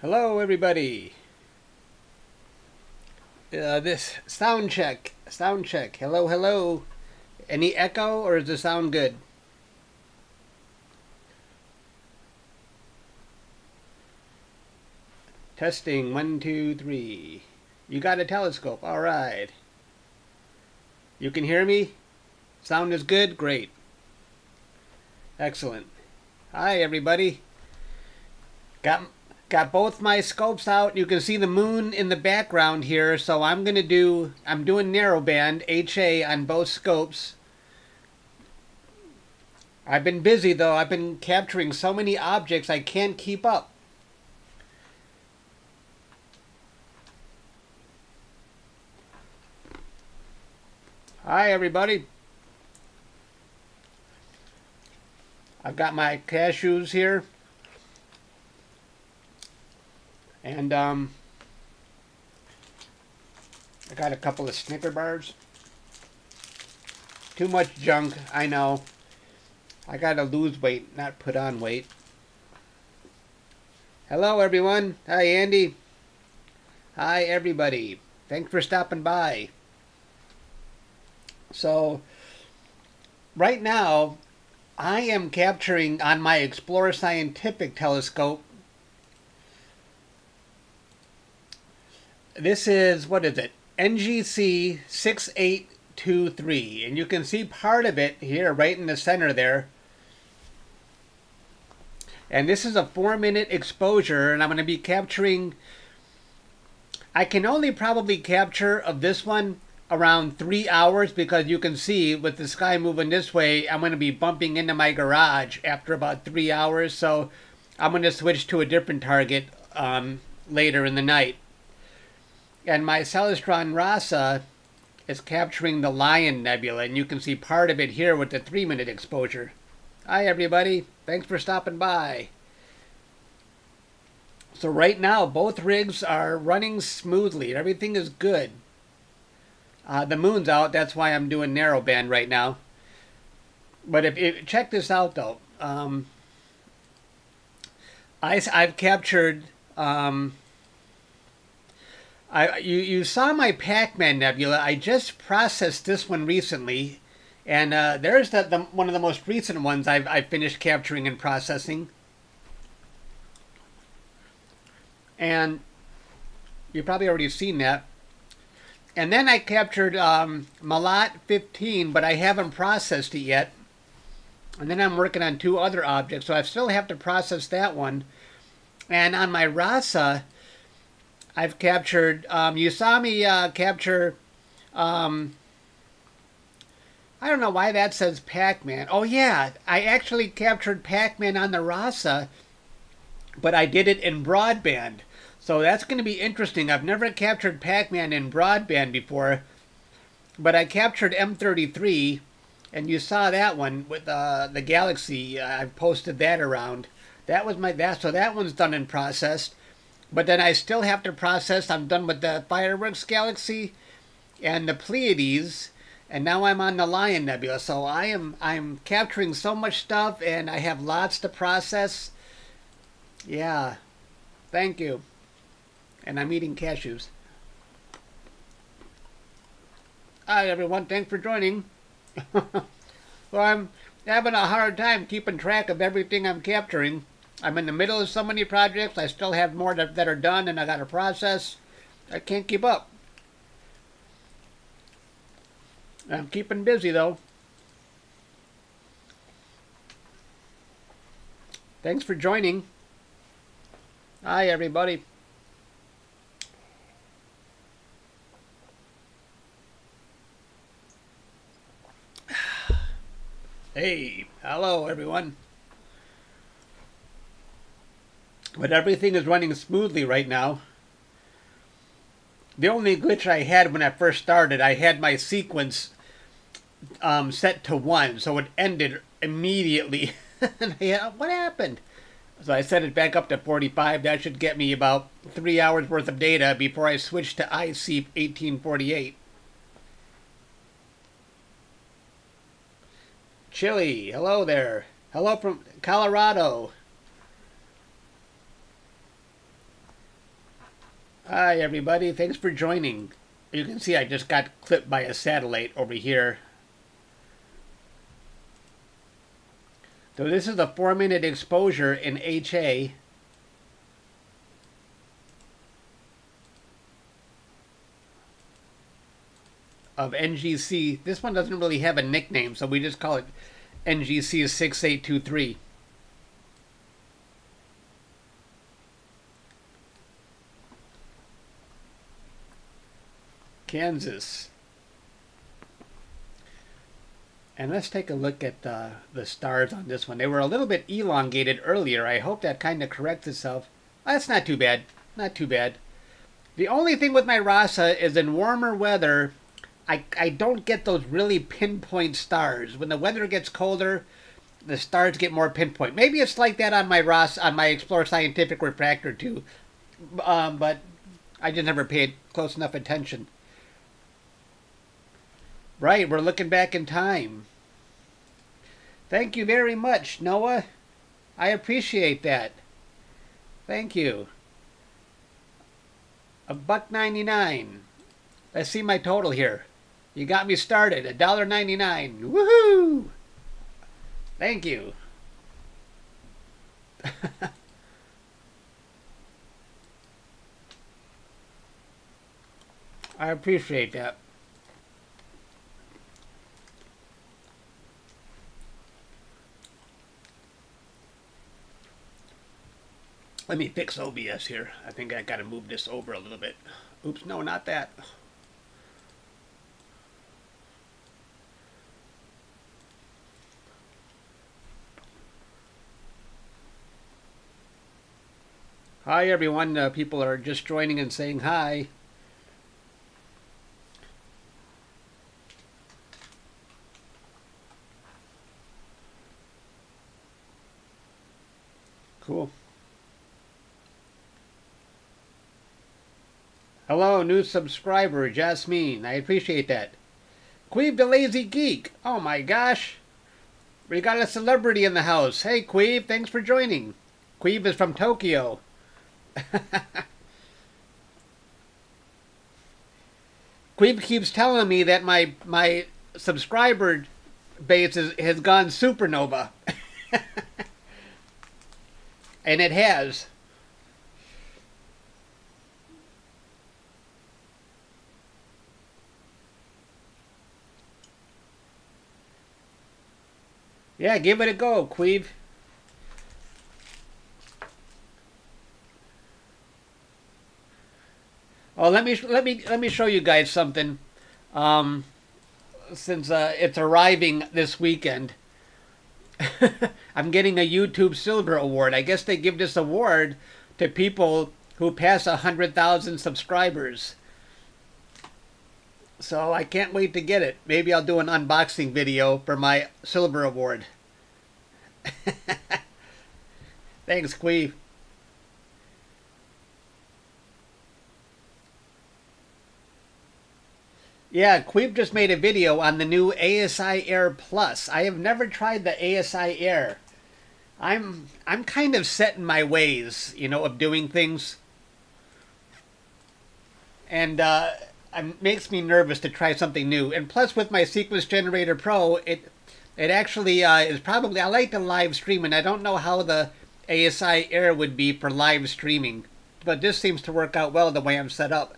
Hello, everybody. This sound check. Hello, hello. Any echo, or does the sound good? Testing 1, 2, 3. You got a telescope. All right. You can hear me? Sound is good? Great. Excellent. Hi, everybody. Got both my scopes out. You can see the moon in the background here, so I'm doing narrowband HA on both scopes. I've been busy though. I've been capturing so many objects I can't keep up. Hi, everybody. I've got my cashews here. And I got a couple of Snicker bars. Too much junk, I know. I gotta lose weight, not put on weight. Hello, everyone. Hi, Andy. Hi, everybody. Thanks for stopping by. So, right now, I am capturing on my Explorer Scientific telescope. This is, what is it? NGC 6823. And you can see part of it here, right in the center there. And this is a 4-minute exposure, and I'm going to be capturing... I can only probably capture of this one around 3 hours, because you can see with the sky moving this way, I'm going to be bumping into my garage after about 3 hours. So I'm going to switch to a different target later in the night. And my Celestron RASA is capturing the Lion Nebula, and you can see part of it here with the 3-minute exposure. Hi, everybody. Thanks for stopping by. So right now, both rigs are running smoothly. Everything is good. The moon's out. That's why I'm doing narrowband right now. But if check this out, though. I've captured... You saw my Pac-Man Nebula. I just processed this one recently, and there's one of the most recent ones I've finished capturing and processing. And you've probably already seen that. And then I captured MoonLite 15, but I haven't processed it yet. And then I'm working on 2 other objects, so I still have to process that one. And on my RASA, I've captured, you saw me capture, I don't know why that says Pac-Man. Oh yeah, I actually captured Pac-Man on the RASA, but I did it in broadband. So that's going to be interesting. I've never captured Pac-Man in broadband before, but I captured M33, and you saw that one with the Galaxy. I've posted that around. That was so that one's done and processed. But then I still have to process. I'm done with the Fireworks Galaxy and the Pleiades, and now I'm on the Lion Nebula. So I'm capturing so much stuff, and I have lots to process. Yeah, thank you. And I'm eating cashews. Hi everyone, thanks for joining. Well, I'm having a hard time keeping track of everything I'm capturing. I'm in the middle of so many projects. I still have more that are done, and I got to process. I can't keep up. I'm keeping busy, though. Thanks for joining. Hi, everybody. Hey, hello, everyone. But everything is running smoothly right now. The only glitch I had when I first started, I had my sequence set to 1, so it ended immediately. And what happened? So I set it back up to 45. That should get me about 3 hours worth of data before I switch to IC1848. Chile, hello there. Hello from Colorado. Hi everybody, thanks for joining. You can see I just got clipped by a satellite over here. So this is a 4-minute exposure in HA. Of NGC. This one doesn't really have a nickname, so we just call it NGC 6823. Kansas. And let's take a look at the stars on this one. They were a little bit elongated earlier. I hope that kind of corrects itself. That's not too bad. Not too bad. The only thing with my RASA is in warmer weather, I don't get those really pinpoint stars. When the weather gets colder, the stars get more pinpoint. Maybe it's like that on my RASA, on my Explore Scientific refractor too. But I just never paid close enough attention. Right, we're looking back in time. Thank you very much, Noah. I appreciate that. Thank you. $1.99. Let's see my total here. You got me started. $1.99. Woohoo! Thank you. I appreciate that. Let me fix OBS here. I think I got to move this over a little bit. Oops, no, not that. Hi, everyone. People are just joining and saying hi. Cool. Hello, new subscriber, Jasmine. I appreciate that. Queeve the Lazy Geek. Oh my gosh. We got a celebrity in the house. Hey, Queeve, thanks for joining. Queeve is from Tokyo. Queeve keeps telling me that my subscriber base has gone supernova. And it has. Yeah, give it a go, Queeve. Oh, let me show you guys something. Since it's arriving this weekend, I'm getting a YouTube Silver Award. I guess they give this award to people who pass 100,000 subscribers. So I can't wait to get it. Maybe I'll do an unboxing video for my Silver Award. Thanks, Queeve. Yeah, Queeve just made a video on the new ASI Air Plus. I have never tried the ASI Air. I'm kind of set in my ways, you know, of doing things. And it makes me nervous to try something new. And plus with my Sequence Generator Pro, it actually is probably, I like to live stream, and I don't know how the ASI Air would be for live streaming. But this seems to work out well the way I'm set up.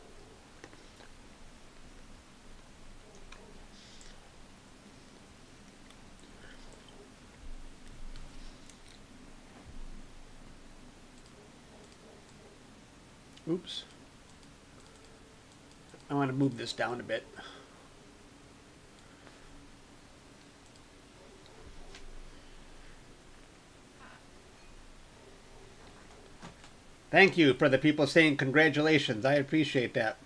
Oops. I want to move this down a bit. Thank you for the people saying congratulations. I appreciate that.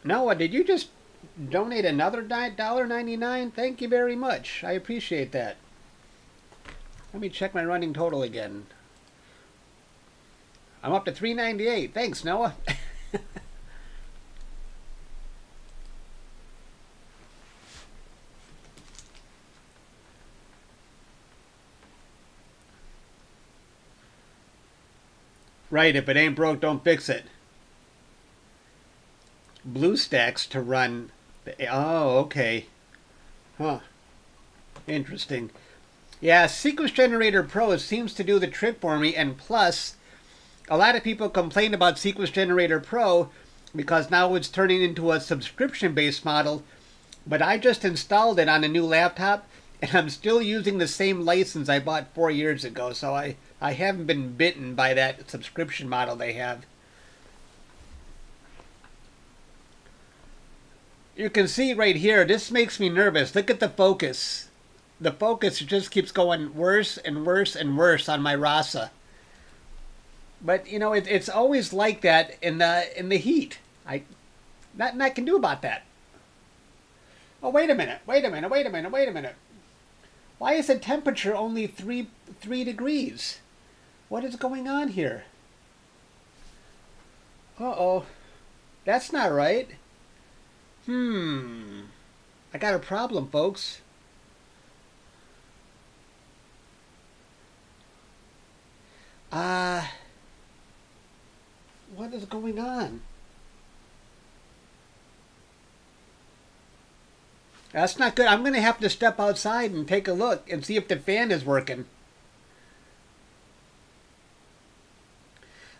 Noah, did you just donate another $1.99? Thank you very much. I appreciate that. Let me check my running total again. I'm up to $3.98. Thanks, Noah. Right, if it ain't broke, don't fix it. BlueStacks to run. Oh, okay. Huh. Interesting. Yeah, Sequence Generator Pro seems to do the trick for me, and plus, a lot of people complain about Sequence Generator Pro because now it's turning into a subscription-based model, but I just installed it on a new laptop, and I'm still using the same license I bought 4 years ago, so I haven't been bitten by that subscription model they have. You can see right here, this makes me nervous. Look at the focus. The focus just keeps going worse and worse and worse on my RASA. But you know, it's always like that in the heat. Nothing I can do about that. Oh, wait a minute! Wait a minute! Wait a minute! Wait a minute! Why is the temperature only 3 degrees? What is going on here? Uh-oh, that's not right. I got a problem, folks. What is going on? That's not good. I'm going to have to step outside and take a look and see if the fan is working.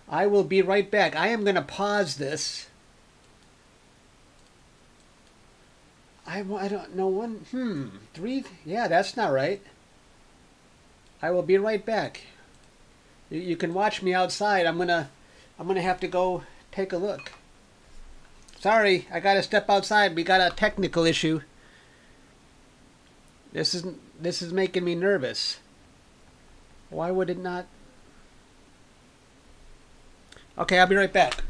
I will be right back. I am going to pause this. I don't know. 3. Yeah, that's not right. I will be right back. You can watch me outside. I'm gonna have to go take a look. Sorry, I gotta step outside. We got a technical issue. This is making me nervous. Why would it not? Okay, I'll be right back.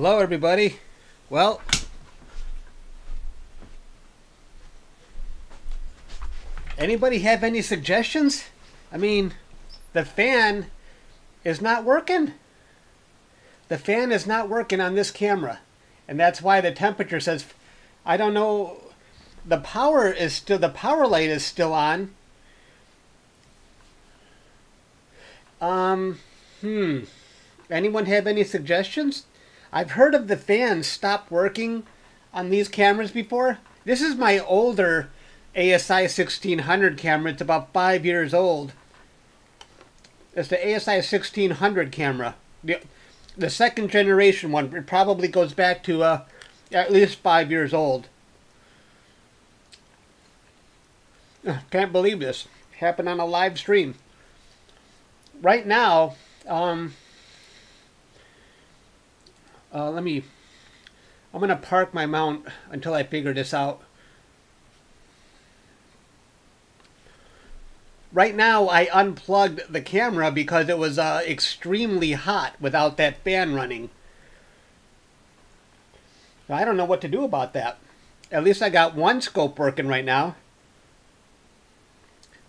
Hello, everybody. Well, anybody have any suggestions? I mean, the fan is not working. The fan is not working on this camera, and that's why the temperature says, I don't know, the power light is still on. Anyone have any suggestions? I've heard of the fans stop working on these cameras before. This is my older ASI1600 camera. It's about 5 years old. It's the ASI1600 camera. The second generation one. It probably goes back to at least 5 years old. Can't believe this. Happened on a live stream. Right now, I'm going to park my mount until I figure this out. Right now, I unplugged the camera because it was extremely hot without that fan running. So I don't know what to do about that. At least I got one scope working right now.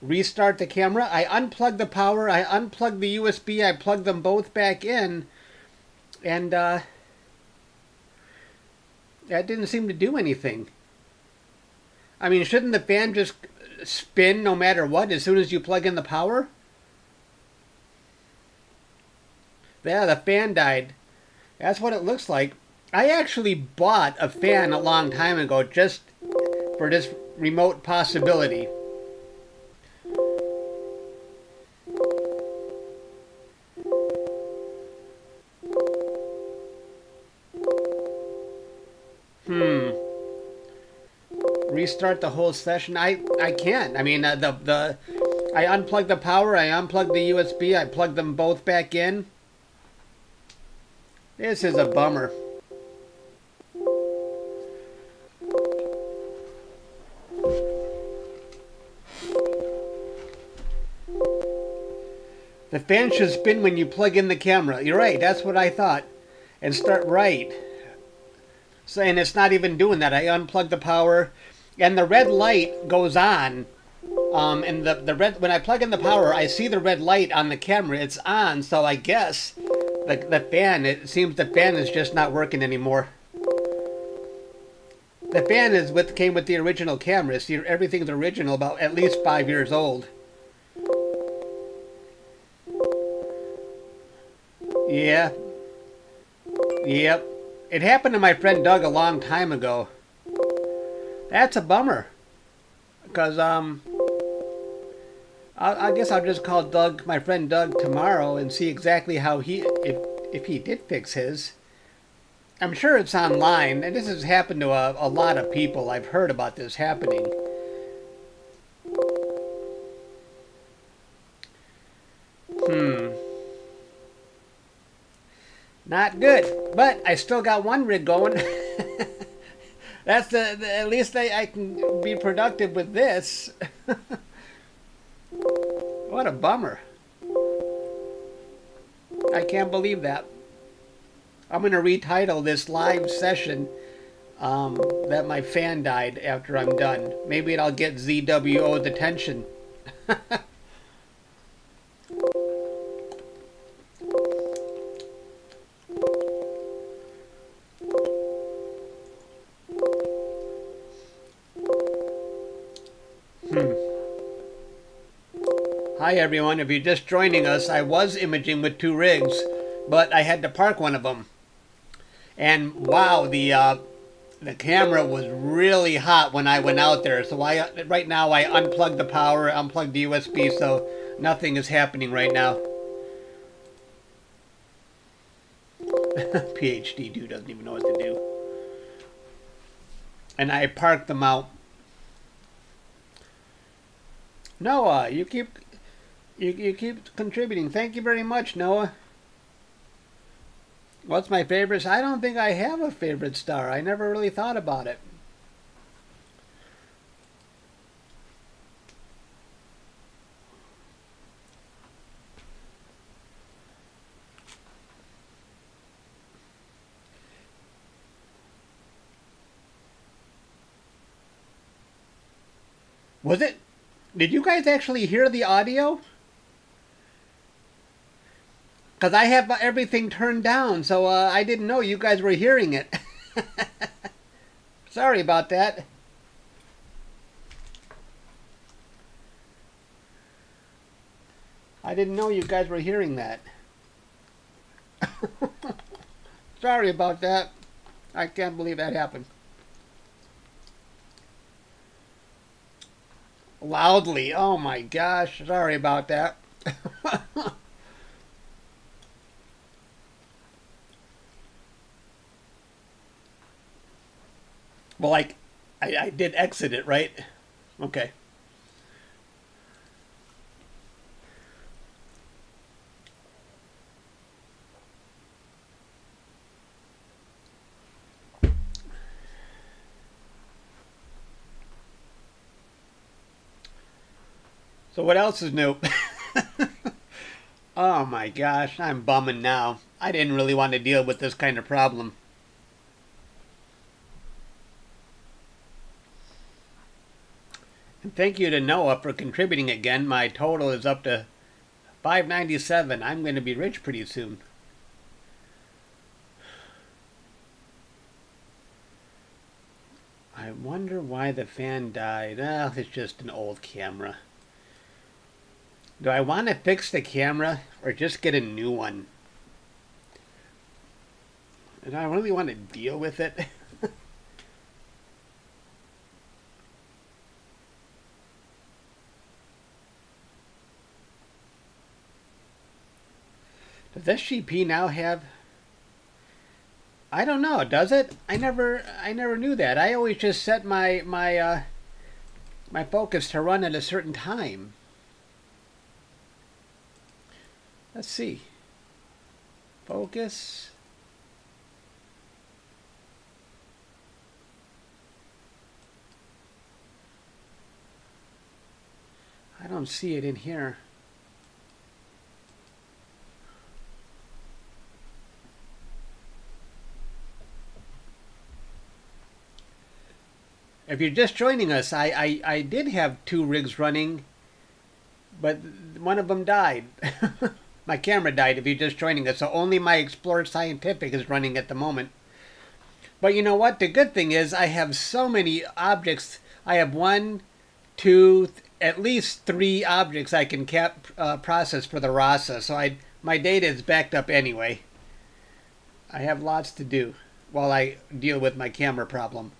Restart the camera. I unplugged the power. I unplugged the USB. I plugged them both back in. And that didn't seem to do anything. I mean, shouldn't the fan just spin no matter what as soon as you plug in the power? Yeah, the fan died. That's what it looks like. I actually bought a fan a long time ago just for this remote possibility. Restart the whole session. I can't. I mean, I unplugged the power, I unplugged the USB, I plugged them both back in. This is a bummer. The fan should spin when you plug in the camera. You're right, that's what I thought. And start right. So, and it's not even doing that. I unplugged the power. And the red light goes on, and the red, when I plug in the power, I see the red light on the camera. It's on, so I guess the fan, it seems the fan is just not working anymore. The fan came with the original camera. See, everything's original, about at least 5 years old. Yeah. Yep. It happened to my friend Doug a long time ago. That's a bummer, because I guess I'll just call Doug, my friend Doug, tomorrow and see exactly how if he did fix his. I'm sure it's online, and this has happened to a lot of people. I've heard about this happening. Not good, but I still got one rig going. That's at least I can be productive with this. What a bummer. I can't believe that. I'm going to retitle this live session that my fan died after I'm done. Maybe it'll get ZWO's attention. Hi everyone, if you're just joining us, I was imaging with 2 rigs, but I had to park one of them. And wow, the camera was really hot when I went out there. So right now I unplugged the power, unplugged the USB, so nothing is happening right now. PhD dude doesn't even know what to do. And I parked them out. Noah, you keep contributing. Thank you very much, Noah. What's my favorite? I don't think I have a favorite star. I never really thought about it. Was it? Did you guys actually hear the audio? Because I have everything turned down, so I didn't know you guys were hearing it. Sorry about that. I didn't know you guys were hearing that. Sorry about that. I can't believe that happened. Loudly. Oh my gosh. Sorry about that. Well, I did exit it, right? Okay. So what else is new? Oh my gosh, I'm bumming now. I didn't really want to deal with this kind of problem. And thank you to Noah for contributing again. My total is up to $597. I'm going to be rich pretty soon. I wonder why the fan died. Oh, it's just an old camera. Do I want to fix the camera or just get a new one? Do I really want to deal with it? Does SGP now have... I don't know, does it? I never knew that. I always just set my focus to run at a certain time. Let's see. Focus. I don't see it in here. If you're just joining us, I did have 2 rigs running, but one of them died. My camera died if you're just joining us, so only my Explorer Scientific is running at the moment. But you know what? The good thing is I have so many objects. I have 1, 2, at least 3 objects I can process for the RASA, so my data is backed up anyway. I have lots to do while I deal with my camera problem.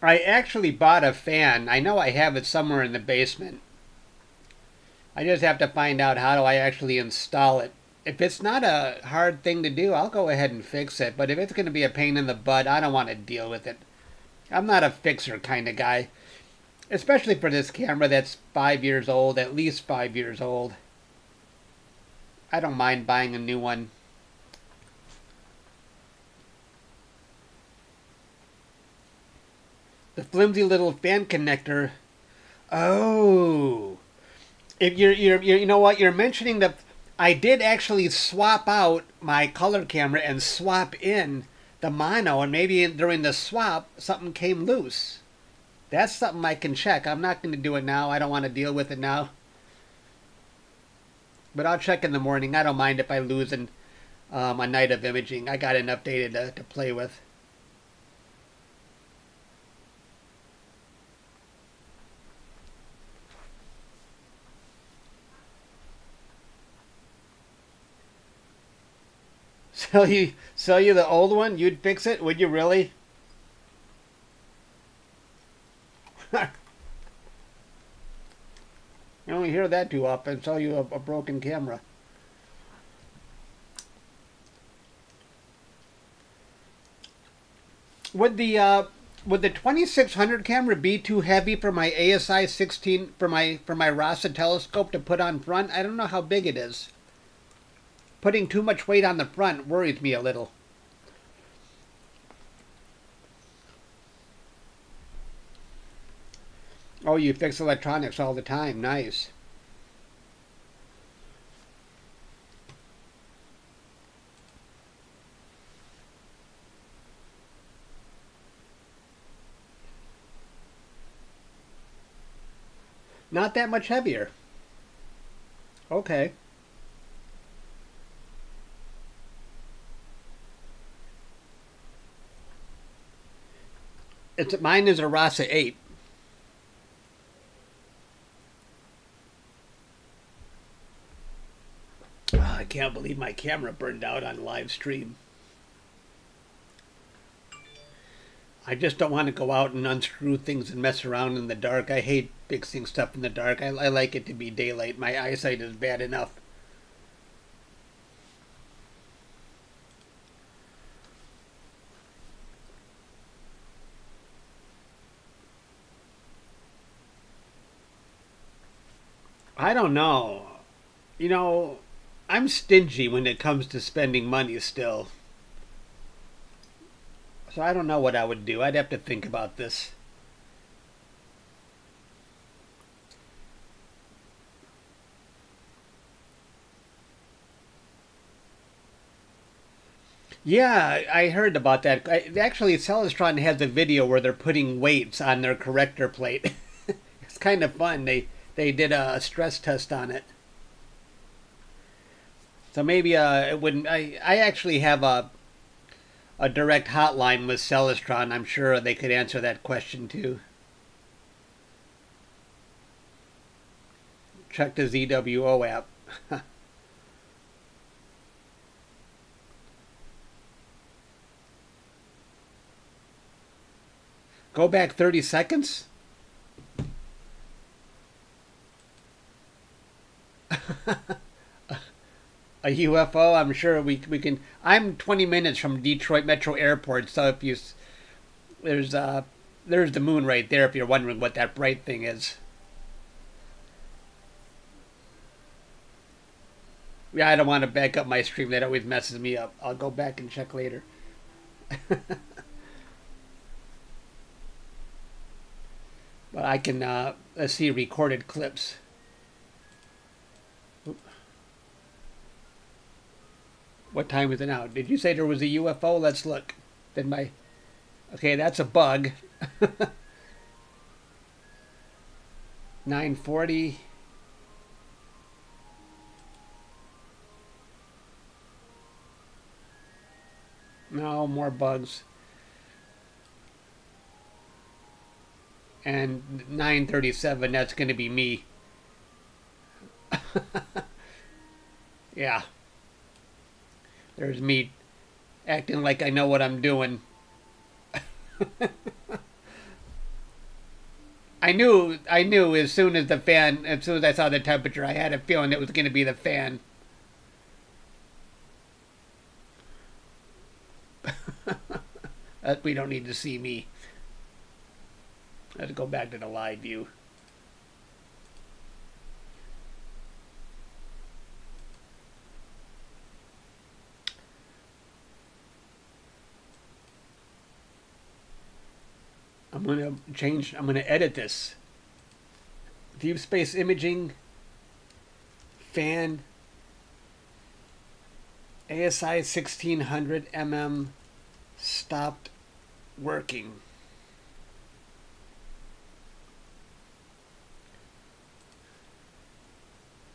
I actually bought a fan. I know I have it somewhere in the basement. I just have to find out how do I actually install it. If it's not a hard thing to do, I'll go ahead and fix it. But if it's going to be a pain in the butt, I don't want to deal with it. I'm not a fixer kind of guy. Especially for this camera that's 5 years old, at least 5 years old. I don't mind buying a new one. The flimsy little fan connector. Oh, if you know what you're mentioning, that I did actually swap out my color camera and swap in the mono, and maybe during the swap something came loose. That's something I can check. I'm not going to do it now. I don't want to deal with it now. But I'll check in the morning. I don't mind if I lose a night of imaging. I got enough data to play with. Sell you the old one? You'd fix it? Would you really? You don't hear that too often. Sell you a broken camera. Would the 2600 camera be too heavy for my ASI16 for my RASA telescope to put on front? I don't know how big it is. Putting too much weight on the front worries me a little. Oh, you fix electronics all the time. Nice. Not that much heavier. Okay. Mine is a RASA 8. Oh, I can't believe my camera burned out on live stream. I just don't want to go out and unscrew things and mess around in the dark. I hate fixing stuff in the dark. I like it to be daylight. My eyesight is bad enough. I don't know. You know, I'm stingy when it comes to spending money still. So I don't know what I would do. I'd have to think about this. Yeah, I heard about that. Actually, Celestron has a video where they're putting weights on their corrector plate. It's kind of fun. They did a stress test on it. So maybe it wouldn't. I actually have a direct hotline with Celestron. I'm sure they could answer that question too. Check the ZWO app. Go back 30 seconds? A UFO? I'm sure we can. I'm 20 minutes from Detroit Metro Airport, so if you there's the moon right there. If you're wondering what that bright thing is. Yeah, I don't want to back up my stream. That always messes me up. I'll go back and check later. But I can let's see recorded clips. What time is it now? Did you say there was a UFO? Let's look. Did my... Okay, that's a bug. 9:40. No, more bugs. And 9:37, that's going to be me. Yeah. There's me acting like I know what I'm doing. I knew as soon as I saw the temperature, I had a feeling it was going to be the fan. We don't need to see me. Let's go back to the live view. I'm going to edit this. Deep space imaging, fan, ASI1600MM stopped working.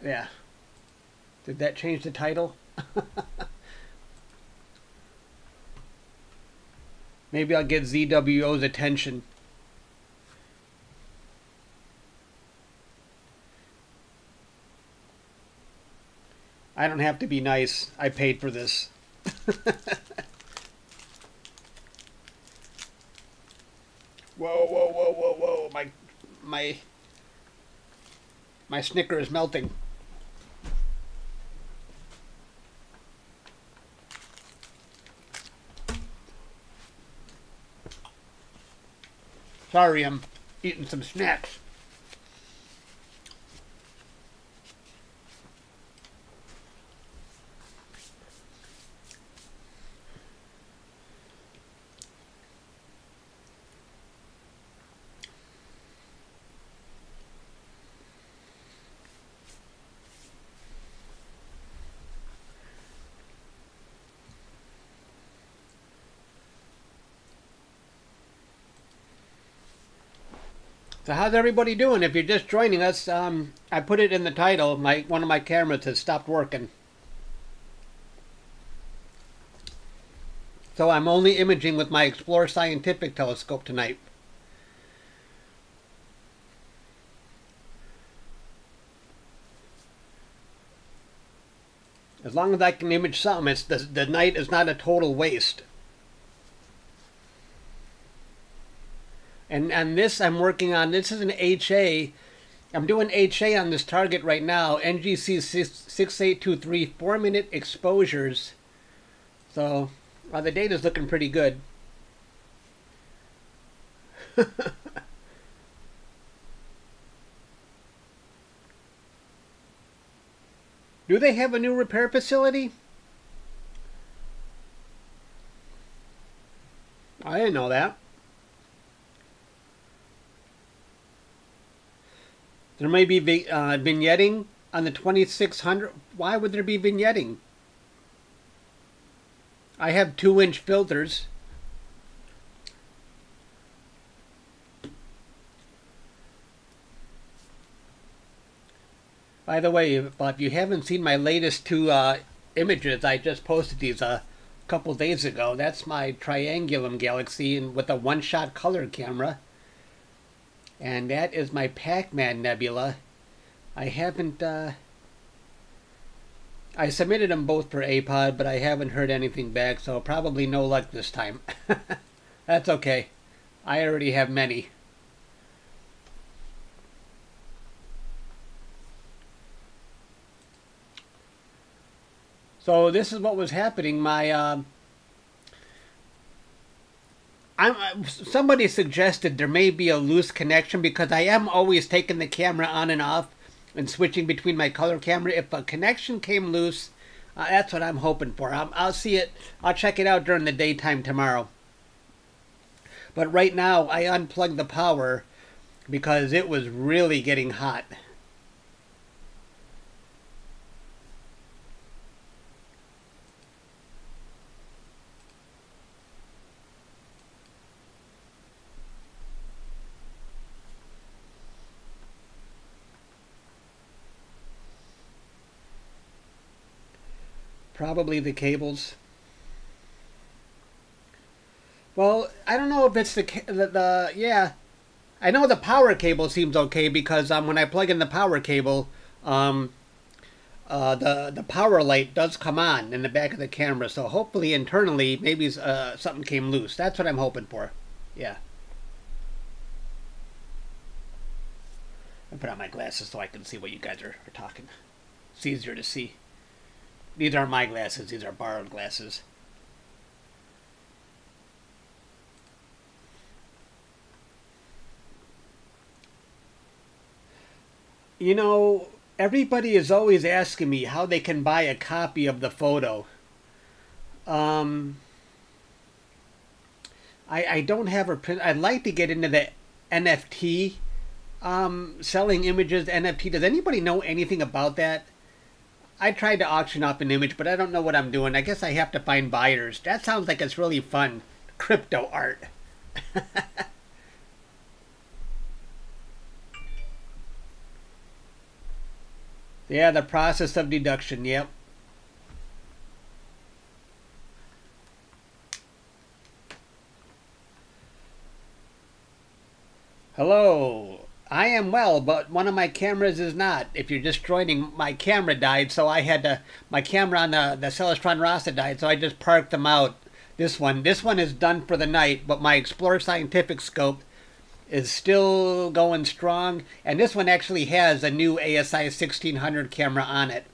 Yeah. Did that change the title? Maybe I'll get ZWO's attention. I don't have to be nice. I paid for this. Whoa, whoa, whoa, whoa, whoa. My Snicker is melting. Sorry, I'm eating some snacks. So how's everybody doing? If you're just joining us, I put it in the title. One of my cameras has stopped working. So I'm only imaging with my Explore Scientific telescope tonight. As long as I can image something, the night is not a total waste. And this I'm working on, this is an HA. I'm doing HA on this target right now, NGC 6823 4-minute exposures. So the data's looking pretty good. Do they have a new repair facility? I didn't know that. There may be vignetting on the 2600. Why would there be vignetting? I have 2-inch filters. By the way, if you haven't seen my latest 2 images, I just posted these a couple days ago. That's my Triangulum Galaxy with a 1-shot color camera. And that is my Pac-Man Nebula. I haven't, I submitted them both for APOD, but I haven't heard anything back, so probably no luck this time. That's okay. I already have many. So this is what was happening. Somebody suggested there may be a loose connection because I am always taking the camera on and off and switching between my color camera. If a connection came loose, that's what I'm hoping for. I'll see it. I'll check it out during the daytime tomorrow. But right now, I unplugged the power because it was really getting hot. Probably the cables. Well, I don't know if it's yeah. I know the power cable seems okay because when I plug in the power cable, the power light does come on in the back of the camera. So hopefully internally, maybe something came loose. That's what I'm hoping for. Yeah. I put on my glasses so I can see what you guys are talking. It's easier to see. These aren't my glasses, these are borrowed glasses. You know, everybody is always asking me how they can buy a copy of the photo. I don't have a print. I'd like to get into the NFT, selling images, NFT. Does anybody know anything about that? I tried to auction off an image, but I don't know what I'm doing. I guess I have to find buyers. That sounds like it's really fun. Crypto art. Yeah, the process of deduction. Yep. Hello. I am well, but one of my cameras is not. If you're just joining, my camera died, so I had to, my camera on the Celestron RASA died, so I just parked them out. This one is done for the night, but my Explore Scientific scope is still going strong, and this one actually has a new ASI1600 camera on it.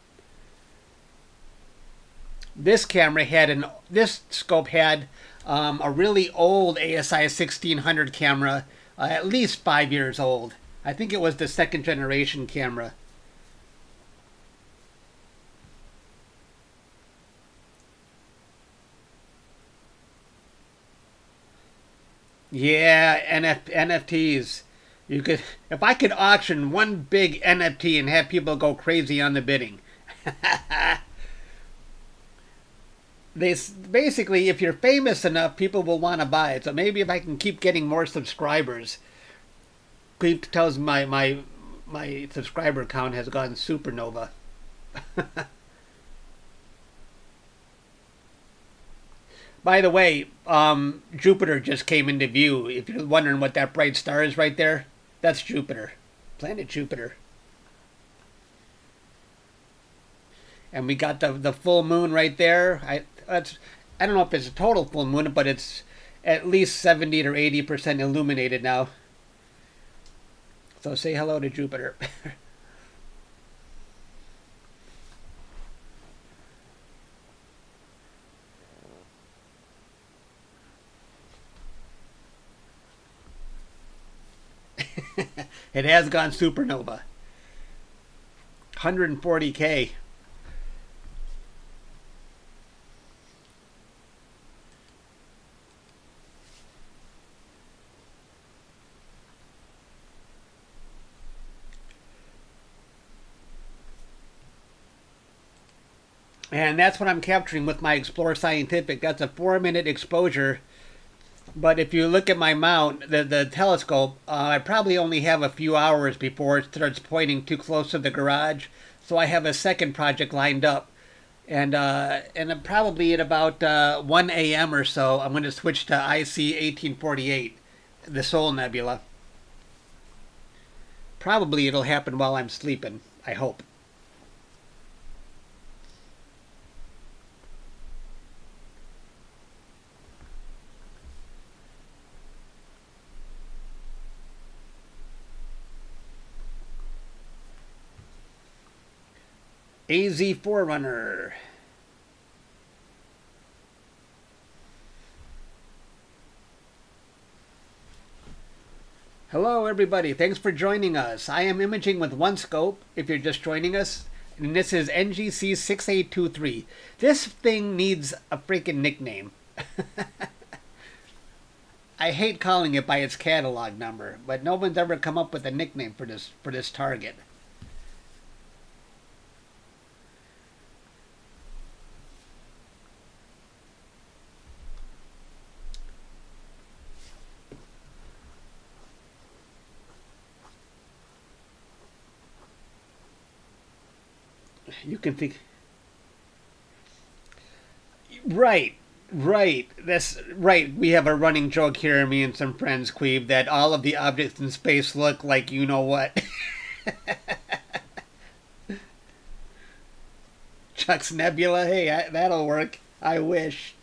This camera had this scope had a really old ASI1600 camera, at least 5 years old. I think it was the 2nd generation camera. Yeah, NFTs. You could, if I could auction one big NFT and have people go crazy on the bidding. Basically, if you're famous enough, people will want to buy it. So maybe if I can keep getting more subscribers. Queef tells my subscriber count has gone supernova. By the way, Jupiter just came into view. If you're wondering what that bright star is right there, that's Jupiter, planet Jupiter. And we got the full moon right there. I don't know if it's a total full moon, but it's at least 70 or 80% illuminated now. So say hello to Jupiter. It has gone supernova. 140K. And that's what I'm capturing with my Explore Scientific. That's a 4-minute exposure. But if you look at my mount, the telescope, I probably only have a few hours before it starts pointing too close to the garage. So I have a second project lined up. And probably at about 1 a.m. or so, I'm going to switch to IC1848, the Sol Nebula. Probably it'll happen while I'm sleeping, I hope. AZ Forerunner. Hello everybody, thanks for joining us. I am imaging with one scope, if you're just joining us, and this is NGC6823. This thing needs a freaking nickname. I hate calling it by its catalog number, but no one's ever come up with a nickname for this target. You can think, right, that's right. We have a running joke here, me and some friends, Queeb, that all of the objects in space look like you know what. Chuck's Nebula, hey, that'll work. I wish.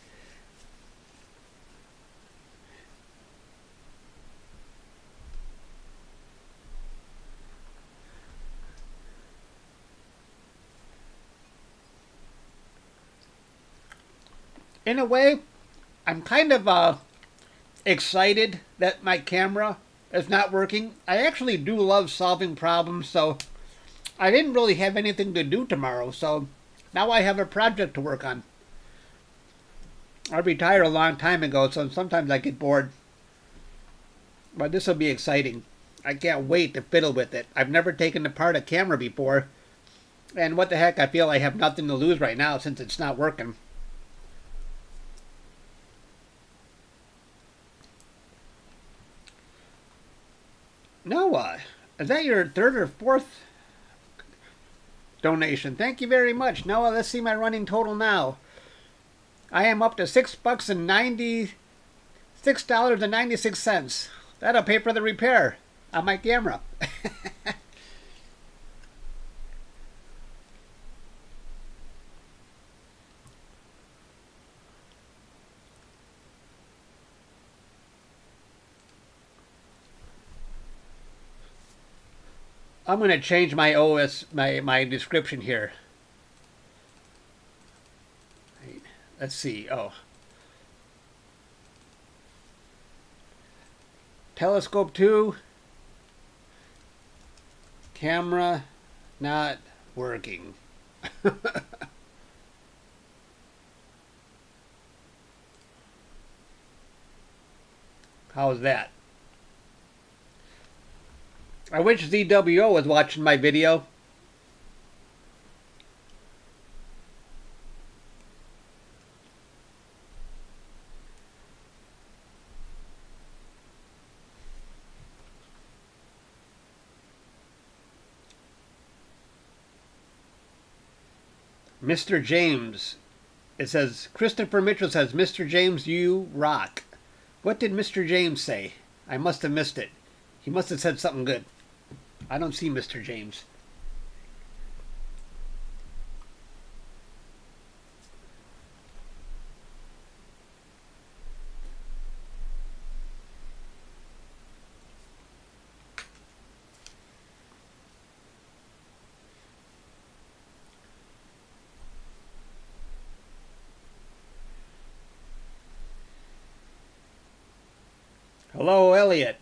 In a way, I'm kind of excited that my camera is not working. I actually do love solving problems, so I didn't really have anything to do tomorrow, so now I have a project to work on. I retired a long time ago, so sometimes I get bored. But this will be exciting. I can't wait to fiddle with it. I've never taken apart a camera before, and what the heck, I feel I have nothing to lose right now since it's not working. Noah, is that your third or fourth donation? Thank you very much, Noah. Let's see my running total now. I am up to $6.96. That'll pay for the repair on my camera. I'm going to change my my description here. Let's see. Oh. Telescope 2. Camera not working. How's that? I wish ZWO was watching my video. Mr. James. It says, Christopher Mitchell says, Mr. James, you rock. What did Mr. James say? I must have missed it. He must have said something good. I don't see Mr. James. Hello, Elliot.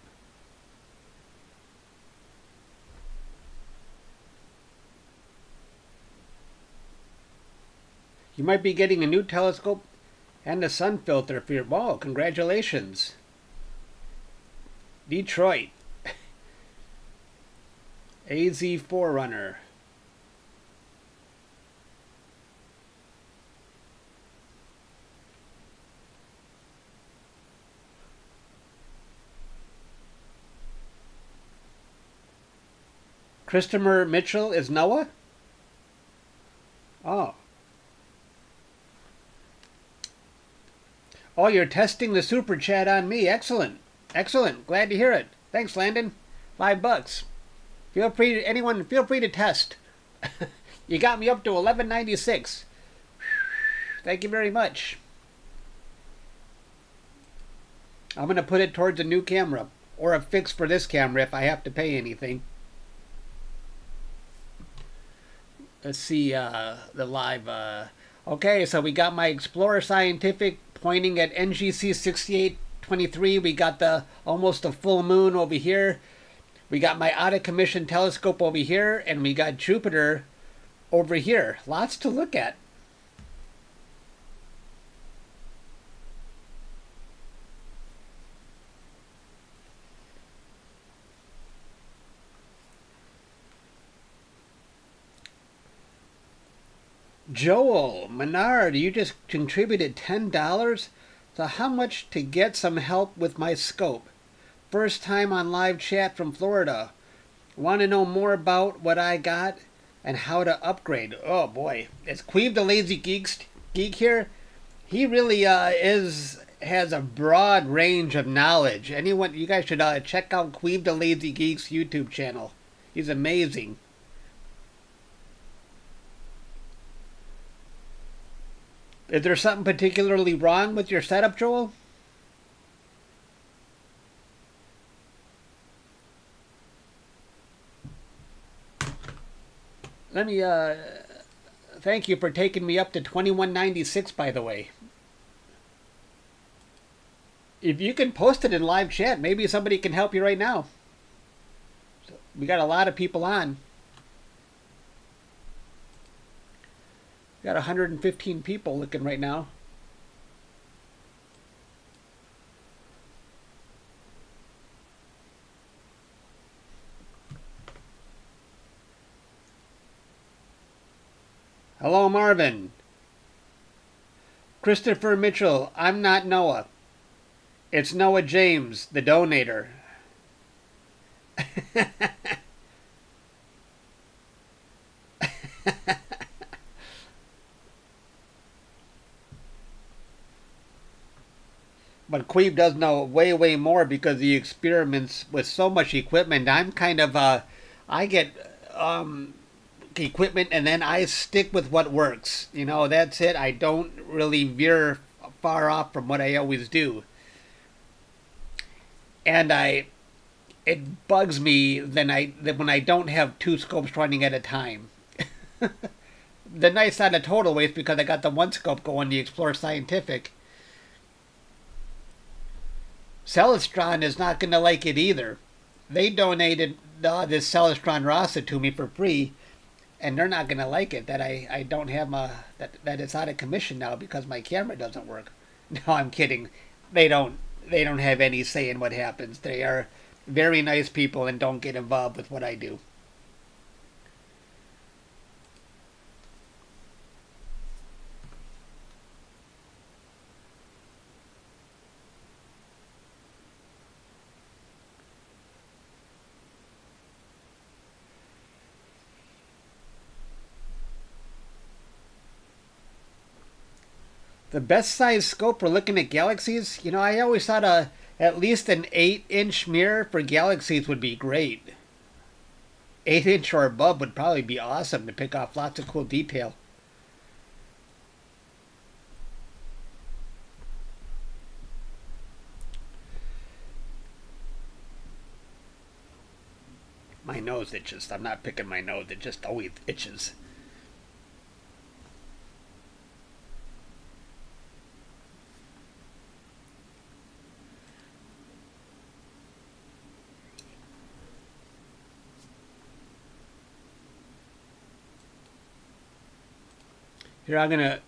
You might be getting a new telescope and a sun filter for your... Wow, congratulations. Detroit. AZ Forerunner. Christopher Mitchell is Noah? Oh. Oh, you're testing the super chat on me. Excellent. Excellent. Glad to hear it. Thanks, Landon. $5. Feel free to, anyone, feel free to test. You got me up to 1196. Thank you very much. I'm going to put it towards a new camera or a fix for this camera if I have to pay anything. Let's see the live. Okay, so we got my Explorer Scientific pointing at NGC 6823. We got the almost a full moon over here. We got my out of commission telescope over here, and we got Jupiter over here. Lots to look at. Joel Menard, you just contributed $10. So how much to get some help with my scope? First time on live chat from Florida. Want to know more about what I got and how to upgrade? Oh boy, it's Queeve the Lazy Geek here. He really has a broad range of knowledge. Anyone, you guys should check out Queeve the Lazy Geek's YouTube channel. He's amazing. Is there something particularly wrong with your setup, Joel? Let me, thank you for taking me up to 2196, by the way. If you can post it in live chat, maybe somebody can help you right now. So we got a lot of people on. Got 115 people looking right now. Hello, Marvin. Christopher Mitchell, I'm not Noah. It's Noah James, the donator. But Queeb does know way, way more because he experiments with so much equipment. I'm kind of, I get equipment and then I stick with what works. You know, that's it. I don't really veer far off from what I always do. And it bugs me when I don't have two scopes running at a time. The nice side of Total Waste, because I got the one scope going, the Explorer Scientific. Celestron is not going to like it either. They donated this Celestron RASA to me for free, and they're not going to like it that I don't have that it's out of commission now because my camera doesn't work. No, I'm kidding. They don't have any say in what happens. They are very nice people and don't get involved with what I do. The best size scope for looking at galaxies? You know, I always thought at least an 8-inch mirror for galaxies would be great. 8-inch or above would probably be awesome to pick off lots of cool detail. My nose itches. I'm not picking my nose. It just always itches. Here, I'm going to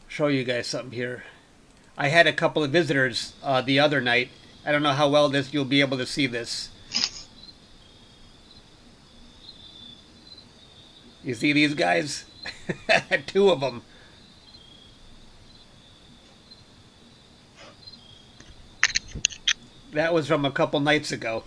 show you guys something here. I had a couple of visitors the other night. I don't know how well you'll be able to see this. You see these guys? 2 of them. That was from a couple nights ago.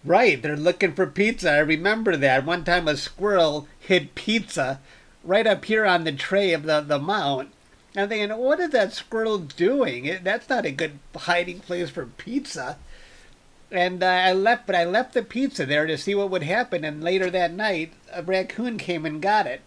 Right, they're looking for pizza. I remember that. One time a squirrel hid pizza right up here on the tray of the mount. I'm thinking, what is that squirrel doing? That's not a good hiding place for pizza. And I left the pizza there to see what would happen. And later that night, a raccoon came and got it.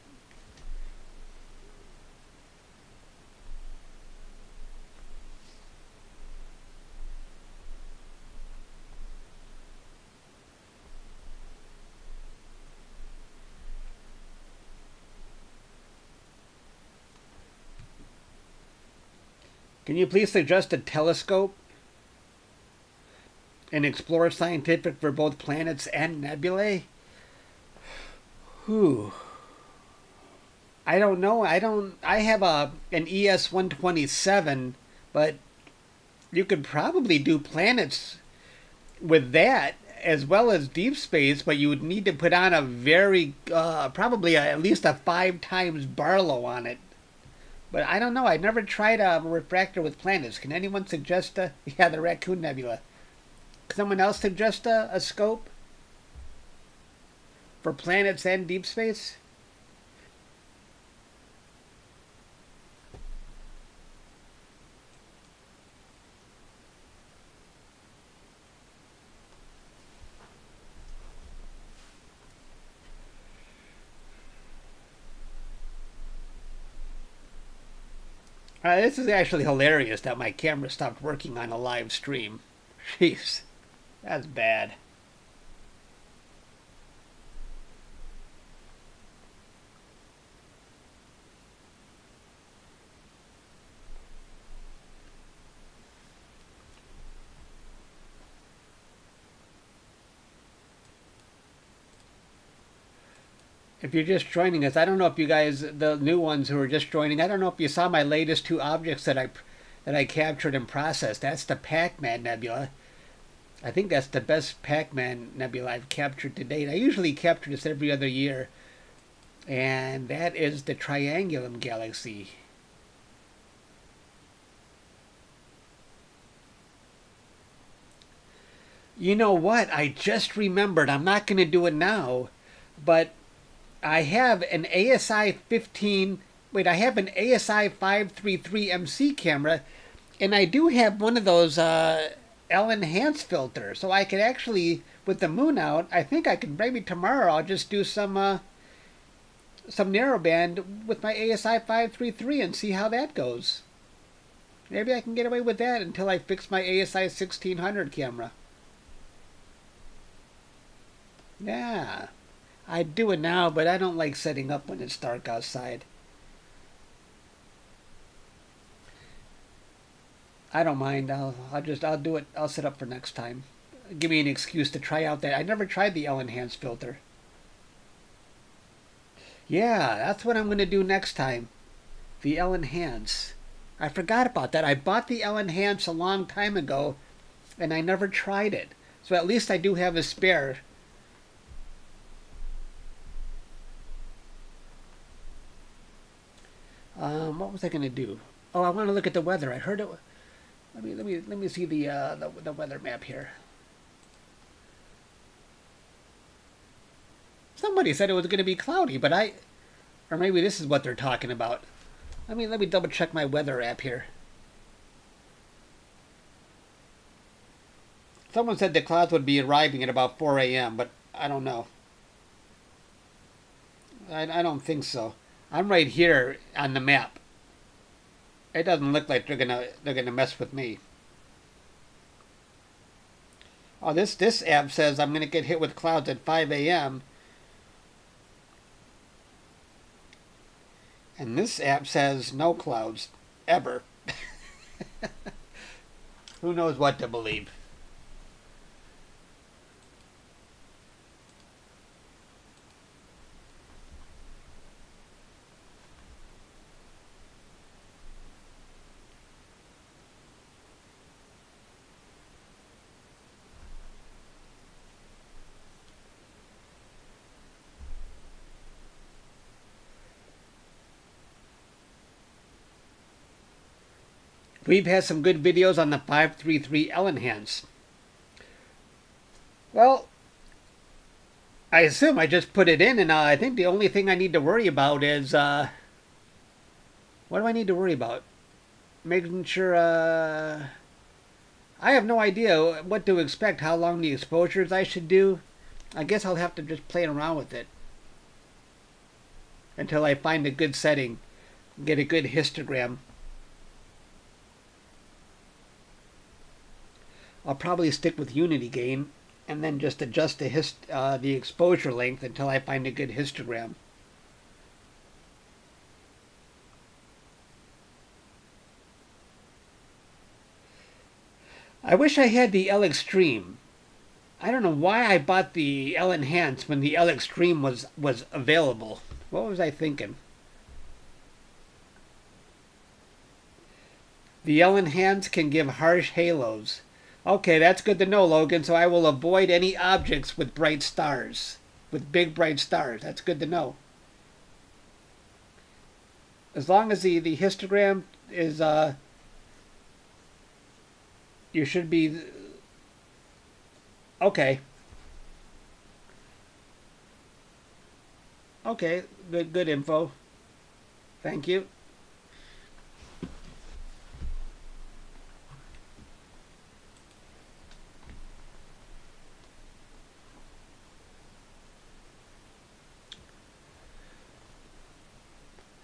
Can you please suggest a telescope and explore scientific for both planets and nebulae? Whew. I don't know. I have an ES-127, but you could probably do planets with that as well as deep space, but you would need to put on a very, probably at least a 5 times Barlow on it. But I don't know. I've never tried a refractor with planets. Can anyone suggest yeah, the Raccoon Nebula. Can someone else suggest a scope for planets and deep space? This is actually hilarious that my camera stopped working on a live stream. Jeez, that's bad. If you're just joining us, I don't know if you guys, the new ones who are just joining, I don't know if you saw my latest 2 objects that I captured and processed. That's the Pac-Man Nebula. I think that's the best Pac-Man Nebula I've captured to date. I usually capture this every other year. And that is the Triangulum Galaxy. You know what? I just remembered. I'm not going to do it now, but I have an ASI 15, wait, I have an ASI 533 MC camera, and I do have one of those L-enhance filters, so I could actually, with the moon out, I think I could, maybe tomorrow I'll just do some narrowband with my ASI 533 and see how that goes. Maybe I can get away with that until I fix my ASI 1600 camera. Yeah. I'd do it now, but I don't like setting up when it's dark outside. I don't mind. I'll do it. I'll set up for next time. Give me an excuse to try out that. I never tried the L-enhance filter. Yeah, that's what I'm going to do next time. The L-enhance. I forgot about that. I bought the L-enhance a long time ago, and I never tried it. So at least I do have a spare. was I going to do? Oh, I want to look at the weather. I heard it. Let me see the weather map here. Somebody said it was going to be cloudy, but or maybe this is what they're talking about. Let me double check my weather app here. Someone said the clouds would be arriving at about 4 a.m., but I don't know. I don't think so. I'm right here on the map. It doesn't look like they're gonna mess with me. Oh, this app says I'm gonna get hit with clouds at 5 a.m. And this app says no clouds ever. Who knows what to believe? We've had some good videos on the 533L enhance. Well, I assume I just put it in, and I think the only thing I need to worry about is, what do I need to worry about? Making sure, I have no idea what to expect, how long the exposures I should do. I guess I'll have to just play around with it until I find a good setting, get a good histogram. I'll probably stick with unity gain and then just adjust the exposure length until I find a good histogram. I wish I had the L Extreme. I don't know why I bought the L Enhance when the L Extreme was available. What was I thinking? The L Enhance can give harsh halos. Okay, that's good to know, Logan, so I will avoid any objects with bright stars. With big bright stars. That's good to know. As long as the histogram is, you should be... Okay. Okay, good info. Thank you.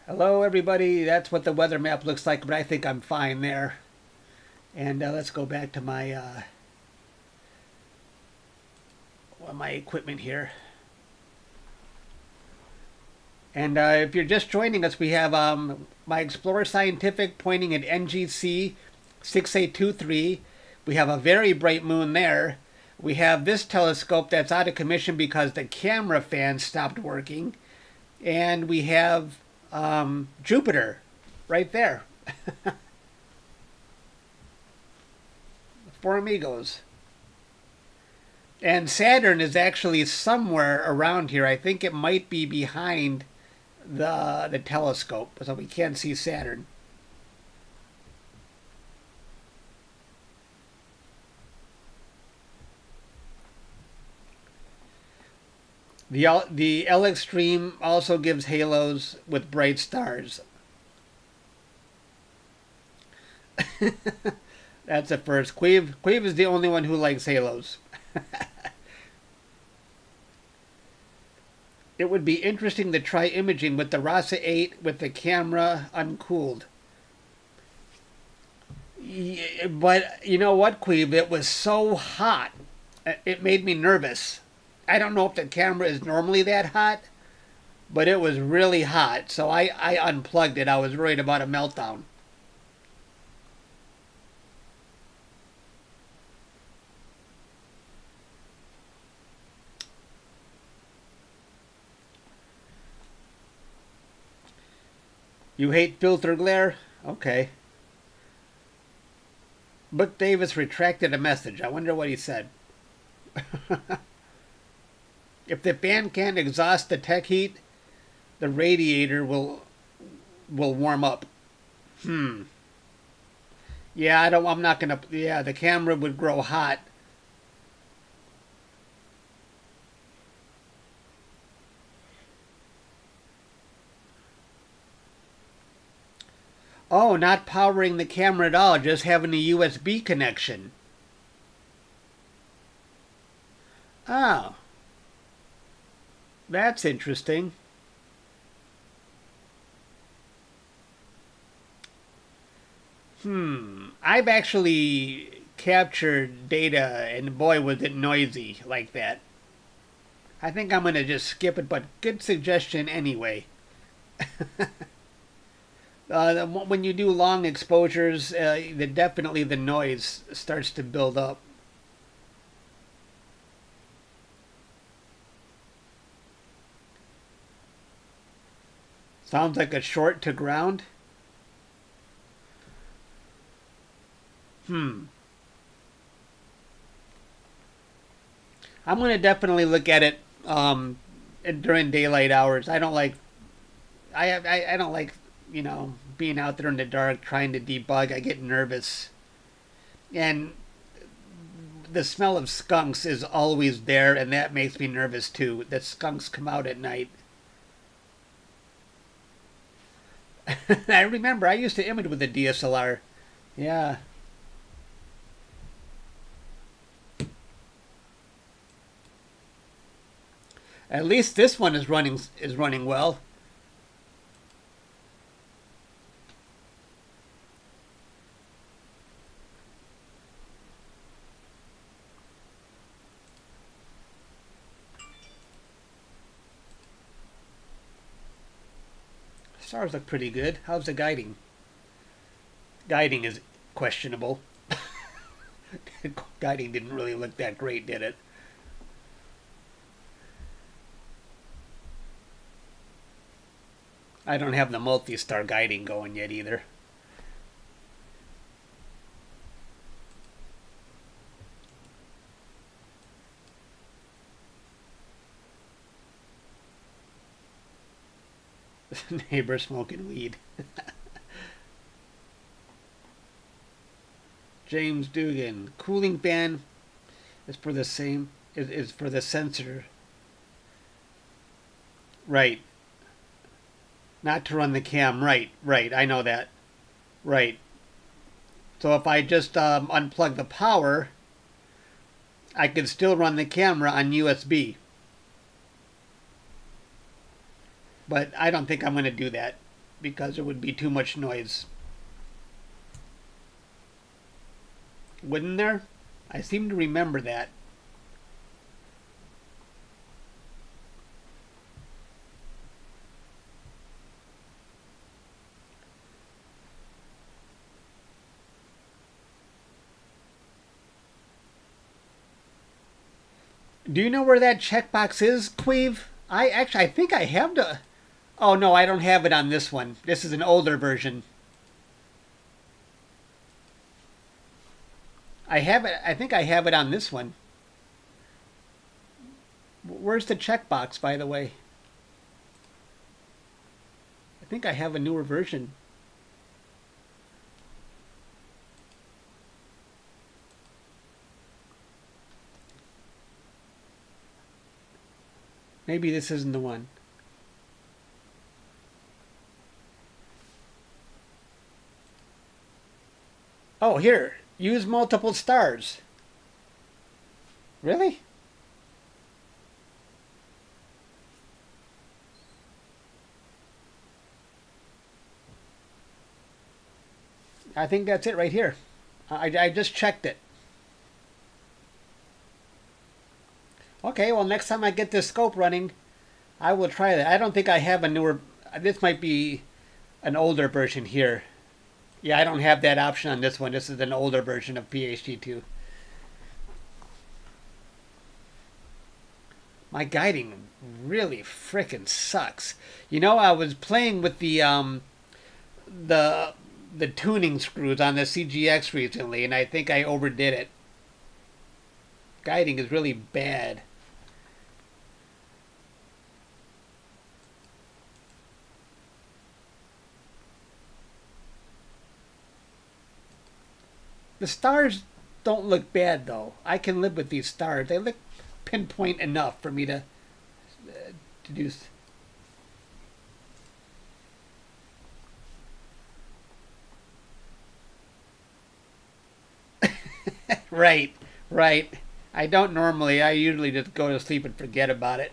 Hello everybody, that's what the weather map looks like, but I think I'm fine there. And let's go back to my equipment here. And if you're just joining us, we have my Explorer Scientific pointing at NGC 6823. We have a very bright moon there. We have this telescope that's out of commission because the camera fan stopped working. And we have Jupiter right there. Four amigos. And Saturn is actually somewhere around here. I think it might be behind the telescope, so we can't see Saturn. The L Extreme also gives halos with bright stars. That's a first. Queeve is the only one who likes halos. It would be interesting to try imaging with the RASA 8 with the camera uncooled. But you know what, Queeve? It was so hot. It made me nervous. I don't know if the camera is normally that hot, but it was really hot. So I unplugged it. I was worried about a meltdown. You hate filter glare? Okay. Book Davis retracted a message. I wonder what he said. If the fan can't exhaust the tech heat, the radiator will warm up. Hmm. Yeah, I'm not gonna. Yeah, the camera would grow hot. Oh, not powering the camera at all, just having a USB connection. Oh, that's interesting. I've actually captured data, and boy, was it noisy like that. I think I'm going to just skip it, but good suggestion anyway. When you do long exposures, definitely the noise starts to build up. Sounds like a short to ground. Hmm. I'm going to definitely look at it during daylight hours. I don't like I don't like, being out there in the dark trying to debug. I get nervous. And the smell of skunks is always there, and that makes me nervous too. The skunks come out at night. I remember I used to image with a DSLR. Yeah. At least this one is running well. Stars look pretty good. How's the guiding? Guiding is questionable. Guiding didn't really look that great, did it? I don't have the multi-star guiding going yet either. Neighbor smoking weed. James Dugan. Cooling fan is for the same is for the sensor. Right. Not to run the cam. Right, right. I know that. Right. So if I just unplug the power, I can still run the camera on USB. But I don't think I'm going to do that because it would be too much noise. Wouldn't there? I seem to remember that. Do you know where that checkbox is, Queeve? I think I have to. Oh no, I don't have it on this one. This is an older version. I have it. I think I have it on this one. Where's the checkbox, by the way? I think I have a newer version. Maybe this isn't the one. Oh, here. Use multiple stars. Really? I think that's it right here. I just checked it. Okay, well, next time I get this scope running, I will try that. I don't think I have a newer... This might be an older version here. Yeah, I don't have that option on this one. This is an older version of PHD2. My guiding really frickin' sucks. You know, I was playing with the tuning screws on the CGX recently, and I think I overdid it. Guiding is really bad. The stars don't look bad, though. I can live with these stars. They look pinpoint enough for me to do. Right, right. I don't normally. I usually just go to sleep and forget about it.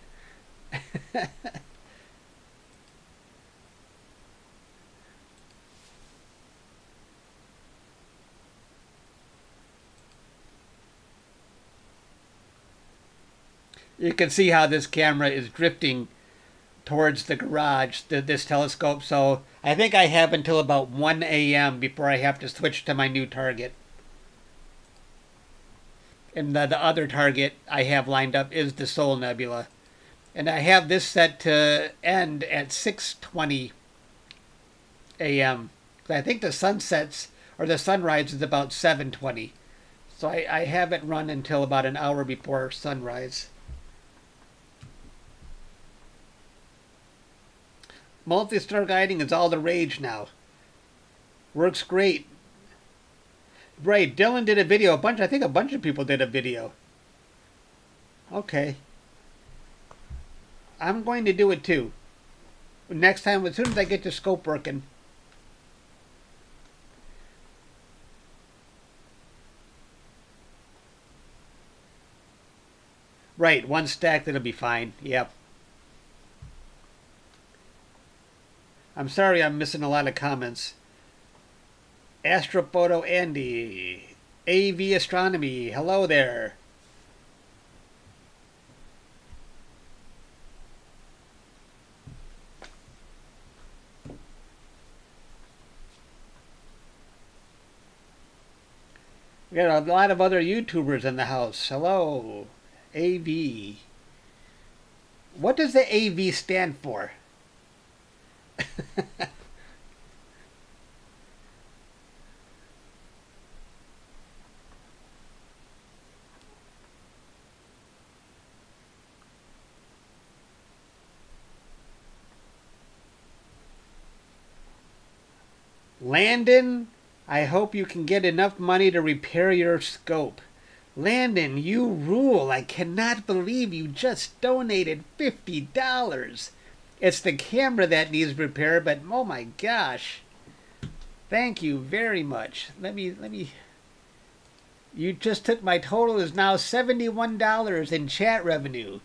You can see how this camera is drifting towards the garage, this telescope. So I think I have until about 1 a.m. before I have to switch to my new target. And the other target I have lined up is the Sol Nebula. And I have this set to end at 6:20 a.m. I think the sunsets or the sunrise is about 7:20. So I have it run until about an hour before sunrise. Multi-star guiding is all the rage now. Works great. Right, Dylan did a video. I think a bunch of people did a video. Okay. I'm going to do it too. Next time, as soon as I get the scope working. Right, one stack, that'll be fine. Yep. I'm sorry I'm missing a lot of comments. Astrophoto Andy. AV Astronomy. Hello there. We got a lot of other YouTubers in the house. Hello. AV. What does the AV stand for? Landon, I hope you can get enough money to repair your scope. Landon, you rule. I cannot believe you just donated $50. It's the camera that needs repair, but oh my gosh. Thank you very much. Let me you just took my total is now $71 in chat revenue.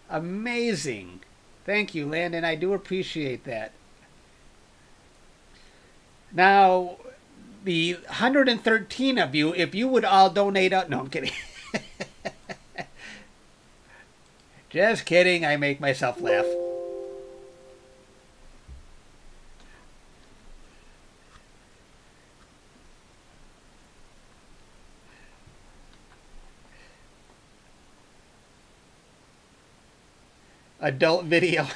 Amazing. Thank you, Landon. I do appreciate that. Now, the 113 of you, if you would all donate out... No, I'm kidding. Just kidding. I make myself laugh. Adult video.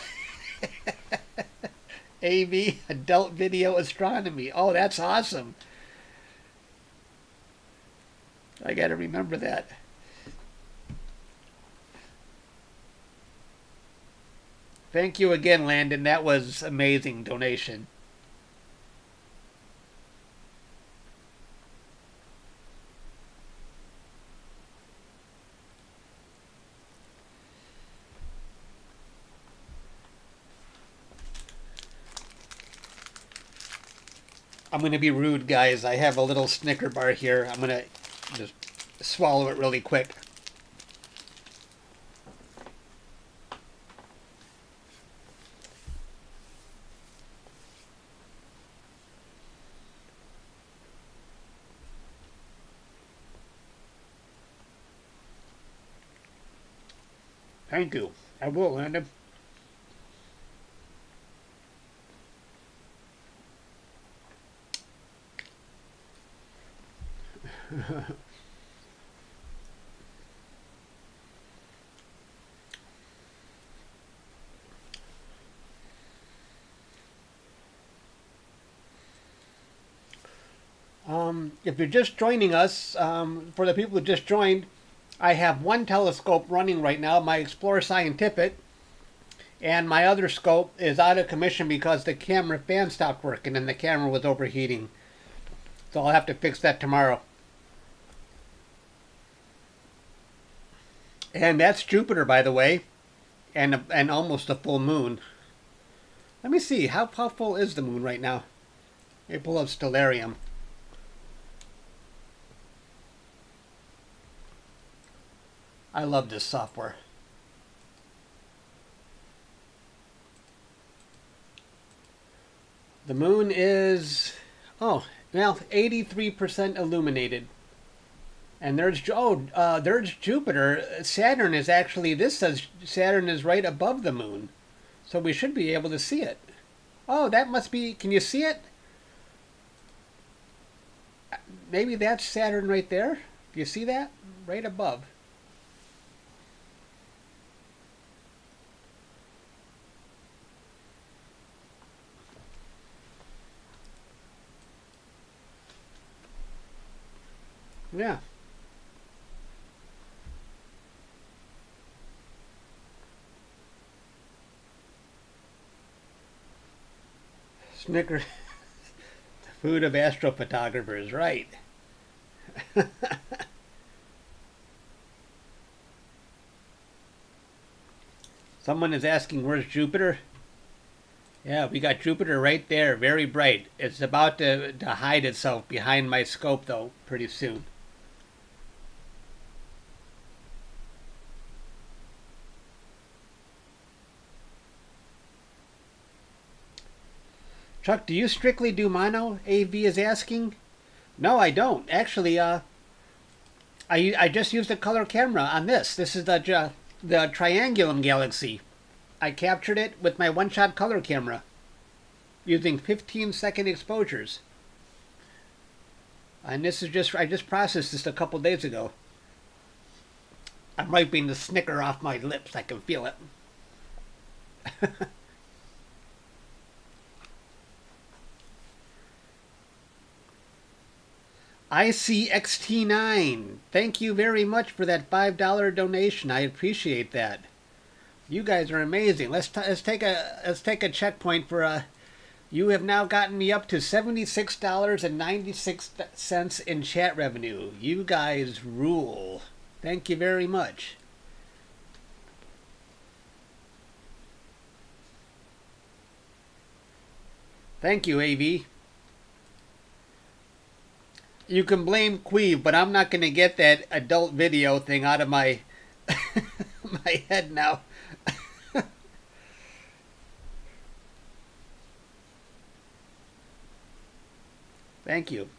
AV, Adult Video Astronomy. Oh, that's awesome. I got to remember that. Thank you again, Landon. That was amazing donation. I'm going to be rude, guys. I have a little Snicker bar here. I'm going to just swallow it really quick. Thank you. I will, Landon. If you're just joining us, for the people who just joined, I have one telescope running right now, my Explorer Scientific, and my other scope is out of commission because the camera fan stopped working and the camera was overheating. So I'll have to fix that tomorrow. And that's Jupiter, by the way, and almost a full moon. Let me see, how full is the moon right now? Let me pull up Stellarium. I love this software. The moon is, oh, well, 83% illuminated. And there's Jupiter. Saturn is actually, this says Saturn is right above the moon. So we should be able to see it. Oh, that must be, can you see it? Maybe that's Saturn right there. Do you see that? Right above. Yeah. Snickers. The food of astrophotographers, right. Someone is asking, where's Jupiter? Yeah, we got Jupiter right there, very bright. It's about to hide itself behind my scope, though, pretty soon. Chuck, do you strictly do mono? AV is asking. No, I don't. Actually, I just used a color camera on this. This is the Triangulum Galaxy. I captured it with my one-shot color camera using 15-second exposures. And this is just, I just processed this a couple days ago. I'm wiping the snicker off my lips. I can feel it. ICXT9, thank you very much for that $5 donation. I appreciate that. You guys are amazing. Let's take a checkpoint for you have now gotten me up to $76.96 in chat revenue. You guys rule. Thank you very much. Thank you, AV. You can blame Queeve, but I'm not going to get that adult video thing out of my my head now. Thank you.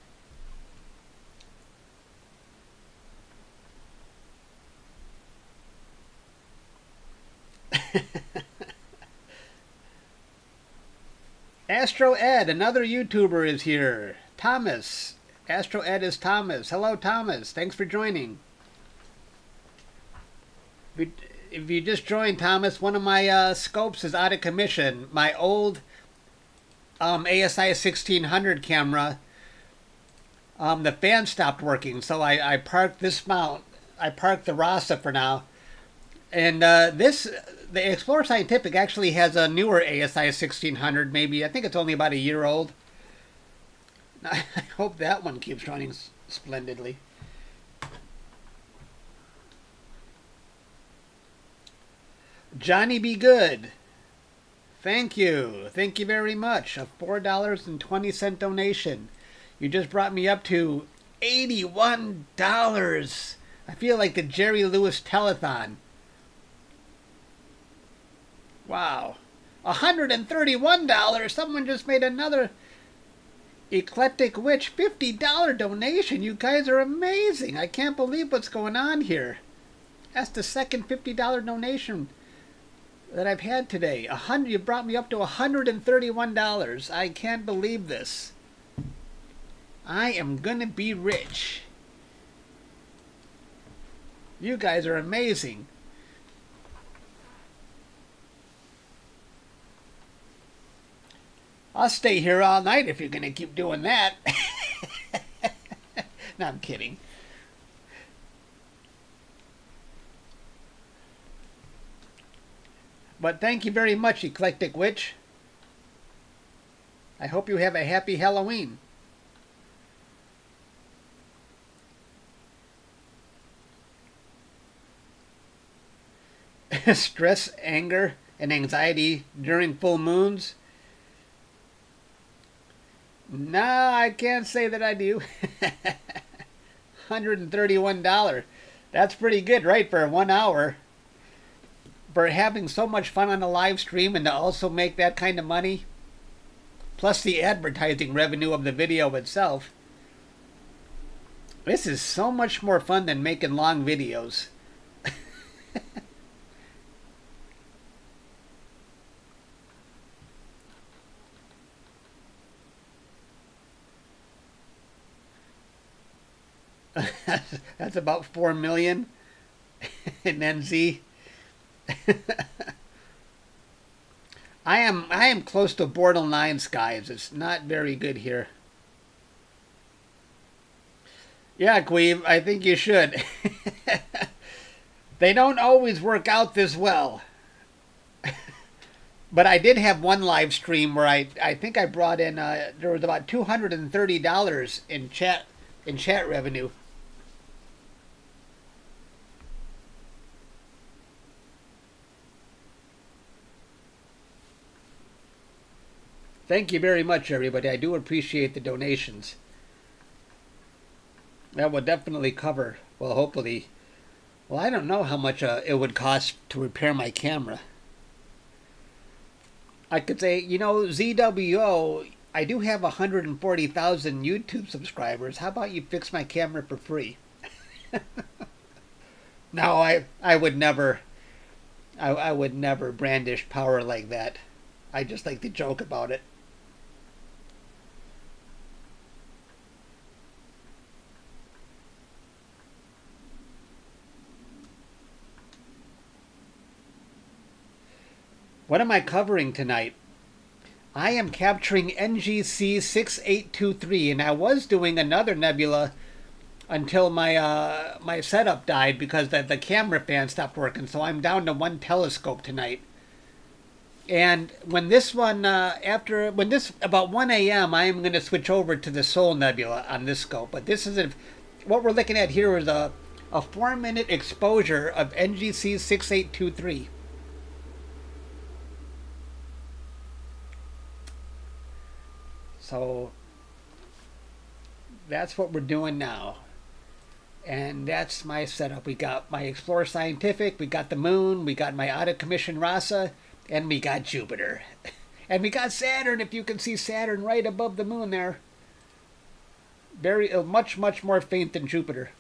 Astro Ed, another YouTuber, is here. Thomas. Astro Ed is Thomas. Hello, Thomas. Thanks for joining. If you just joined, Thomas, one of my scopes is out of commission. My old ASI1600 camera, the fan stopped working, so I parked this mount. I parked the RASA for now. And the Explorer Scientific actually has a newer ASI1600, maybe. I think it's only about a year old. I hope that one keeps running splendidly. Johnny Be Good. Thank you. Thank you very much. A $4.20 donation. You just brought me up to $81. I feel like the Jerry Lewis telethon. Wow. $131. Someone just made another Eclectic Witch $50 donation. You guys are amazing. I can't believe what's going on here. That's the second $50 donation that I've had today. You brought me up to $131. I can't believe this. I am gonna be rich. You guys are amazing. I'll stay here all night if you're going to keep doing that. No, I'm kidding. But thank you very much, Eclectic Witch. I hope you have a happy Halloween. stress, anger, and anxiety during full moons? No, I can't say that I do. $131. That's pretty good, right, for 1 hour. For having so much fun on a live stream and to also make that kind of money. Plus the advertising revenue of the video itself. This is so much more fun than making long videos. That's about 4 million in NZ. I am close to borderline skies. It's not very good here. Yeah, Queeve, I think you should. They don't always work out this well. But I did have one live stream where I think I brought in there was about $230 in chat revenue. Thank you very much, everybody. I do appreciate the donations. That would definitely cover, well, hopefully, well, I don't know how much it would cost to repair my camera. I could say, you know, ZWO, I do have 140,000 YouTube subscribers. How about you fix my camera for free? No, I would never, I would never brandish power like that. I just like to joke about it. What am I covering tonight? I am capturing NGC 6823, and I was doing another nebula until my my setup died because the camera fan stopped working. So I'm down to one telescope tonight. And when this one about 1 a.m. I am going to switch over to the Sol Nebula on this scope. But this is what we're looking at here is a 4-minute exposure of NGC 6823. So that's what we're doing now. And that's my setup. We got my Explorer Scientific, we got the moon, we got my out of commission RASA, and we got Jupiter. And we got Saturn, if you can see Saturn right above the moon there. Very much more faint than Jupiter.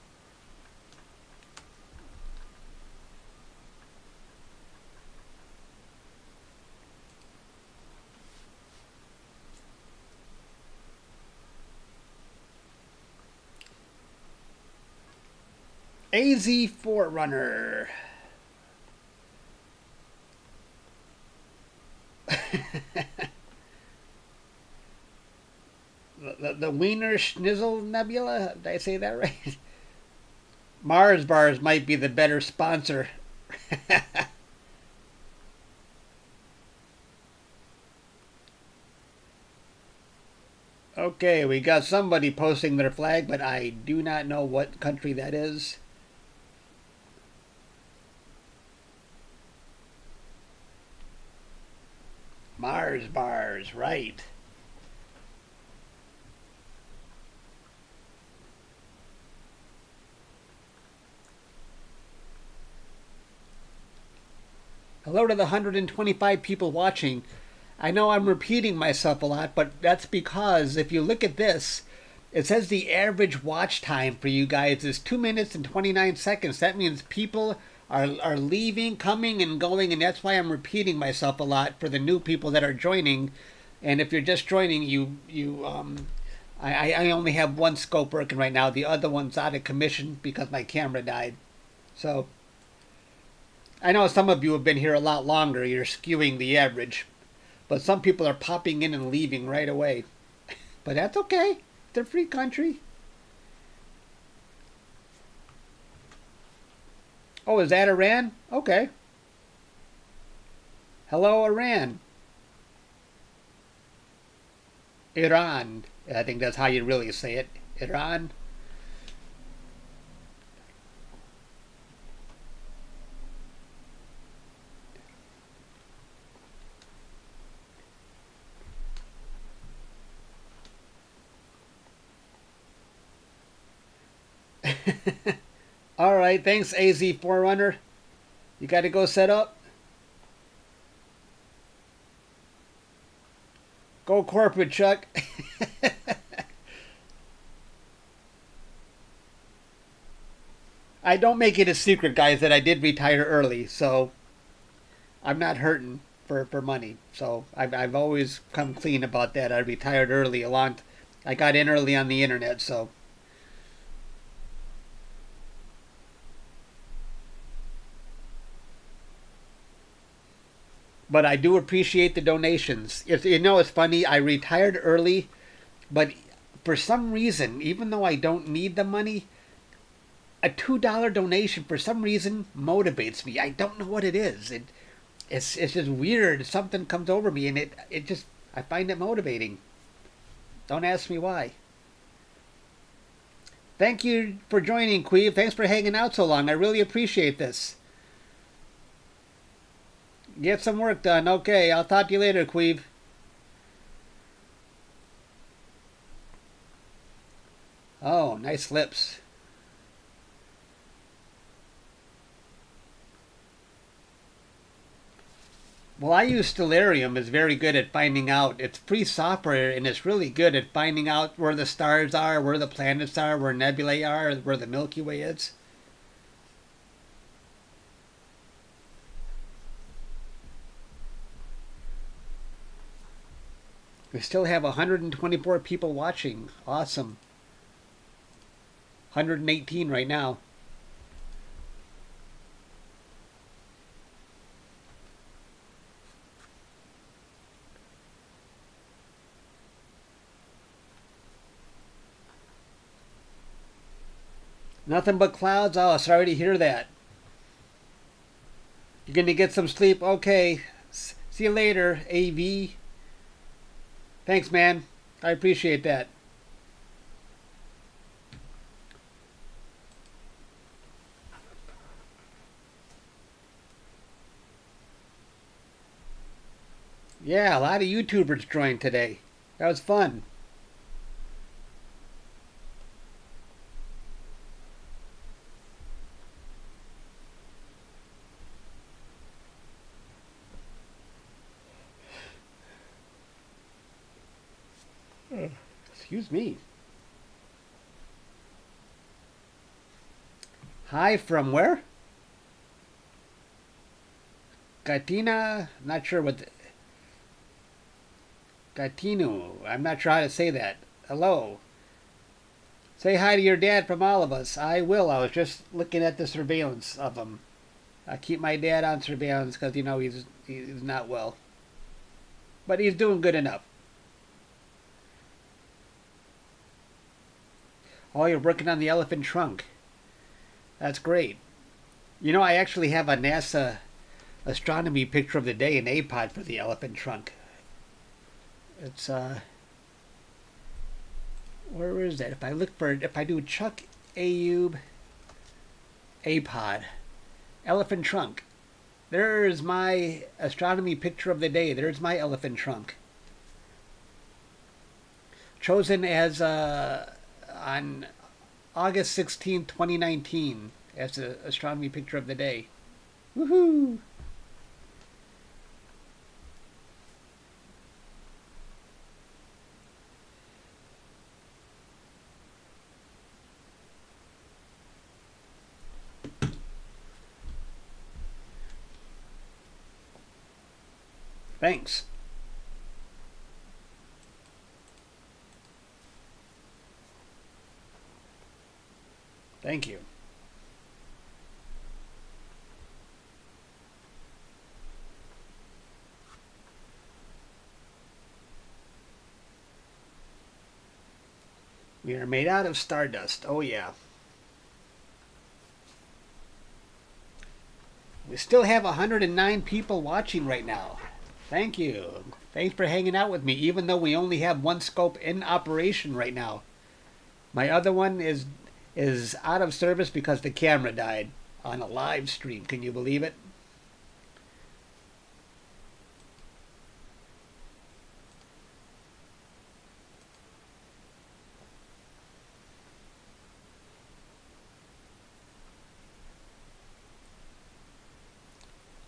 AZ Forerunner. the Wiener Schnitzel Nebula. Did I say that right? Mars Bars might be the better sponsor. Okay, we got somebody posting their flag, but I do not know what country that is. Mars Bars, right. Hello to the 125 people watching. I know I'm repeating myself a lot, but that's because if you look at this, it says the average watch time for you guys is 2 minutes and 29 seconds. That means people are leaving, coming, and going, and that's why I'm repeating myself a lot for the new people that are joining. And if you're just joining, I only have one scope working right now. The other one's out of commission because my camera died. So I know some of you have been here a lot longer. You're skewing the average. But some people are popping in and leaving right away. But that's okay. It's a free country. Oh, is that Iran? Okay. Hello, Iran. Iran. I think that's how you really say it. Iran. All right, thanks, AZ Forerunner. You got to go set up. Go corporate, Chuck. I don't make it a secret, guys, that I did retire early, so I'm not hurting for money. So I've always come clean about that. I retired early I got in early on the internet, so. But I do appreciate the donations. It's funny. I retired early, but for some reason, even though I don't need the money, a $2 donation for some reason motivates me. I don't know what it is. It's just weird. Something comes over me, and it just I find it motivating. Don't ask me why. Thank you for joining, Queeve. Thanks for hanging out so long. I really appreciate this. Get some work done. Okay, I'll talk to you later, Queeve. Oh, nice lips. Well, I use Stellarium. It's very good at finding out. It's free software, and it's really good at finding out where the stars are, where the planets are, where nebulae are, where the Milky Way is. We still have 124 people watching. Awesome. 118 right now. Nothing but clouds? Oh, sorry to hear that. You're going to get some sleep? Okay. See you later, AV. Thanks, man. I appreciate that. Yeah, a lot of YouTubers joined today. That was fun. Excuse me. Hi, from where? Gatina? Not sure what. Gatino. I'm not sure how to say that. Hello. Say hi to your dad from all of us. I will. I was just looking at the surveillance of him. I keep my dad on surveillance because, he's not well. But he's doing good enough. Oh, you're working on the elephant trunk. That's great. I actually have a NASA astronomy picture of the day, an APOD for the elephant trunk. It's, where is that? If I do Chuck Ayub APOD, elephant trunk. There's my astronomy picture of the day. There's my elephant trunk. Chosen as, on August 16, 2019, as the astronomy picture of the day. Woohoo! Thanks. Thank you. We are made out of stardust. Oh, yeah. We still have 109 people watching right now. Thank you. Thanks for hanging out with me, even though we only have one scope in operation right now. My other one is out of service because the camera died on a live stream. Can you believe it?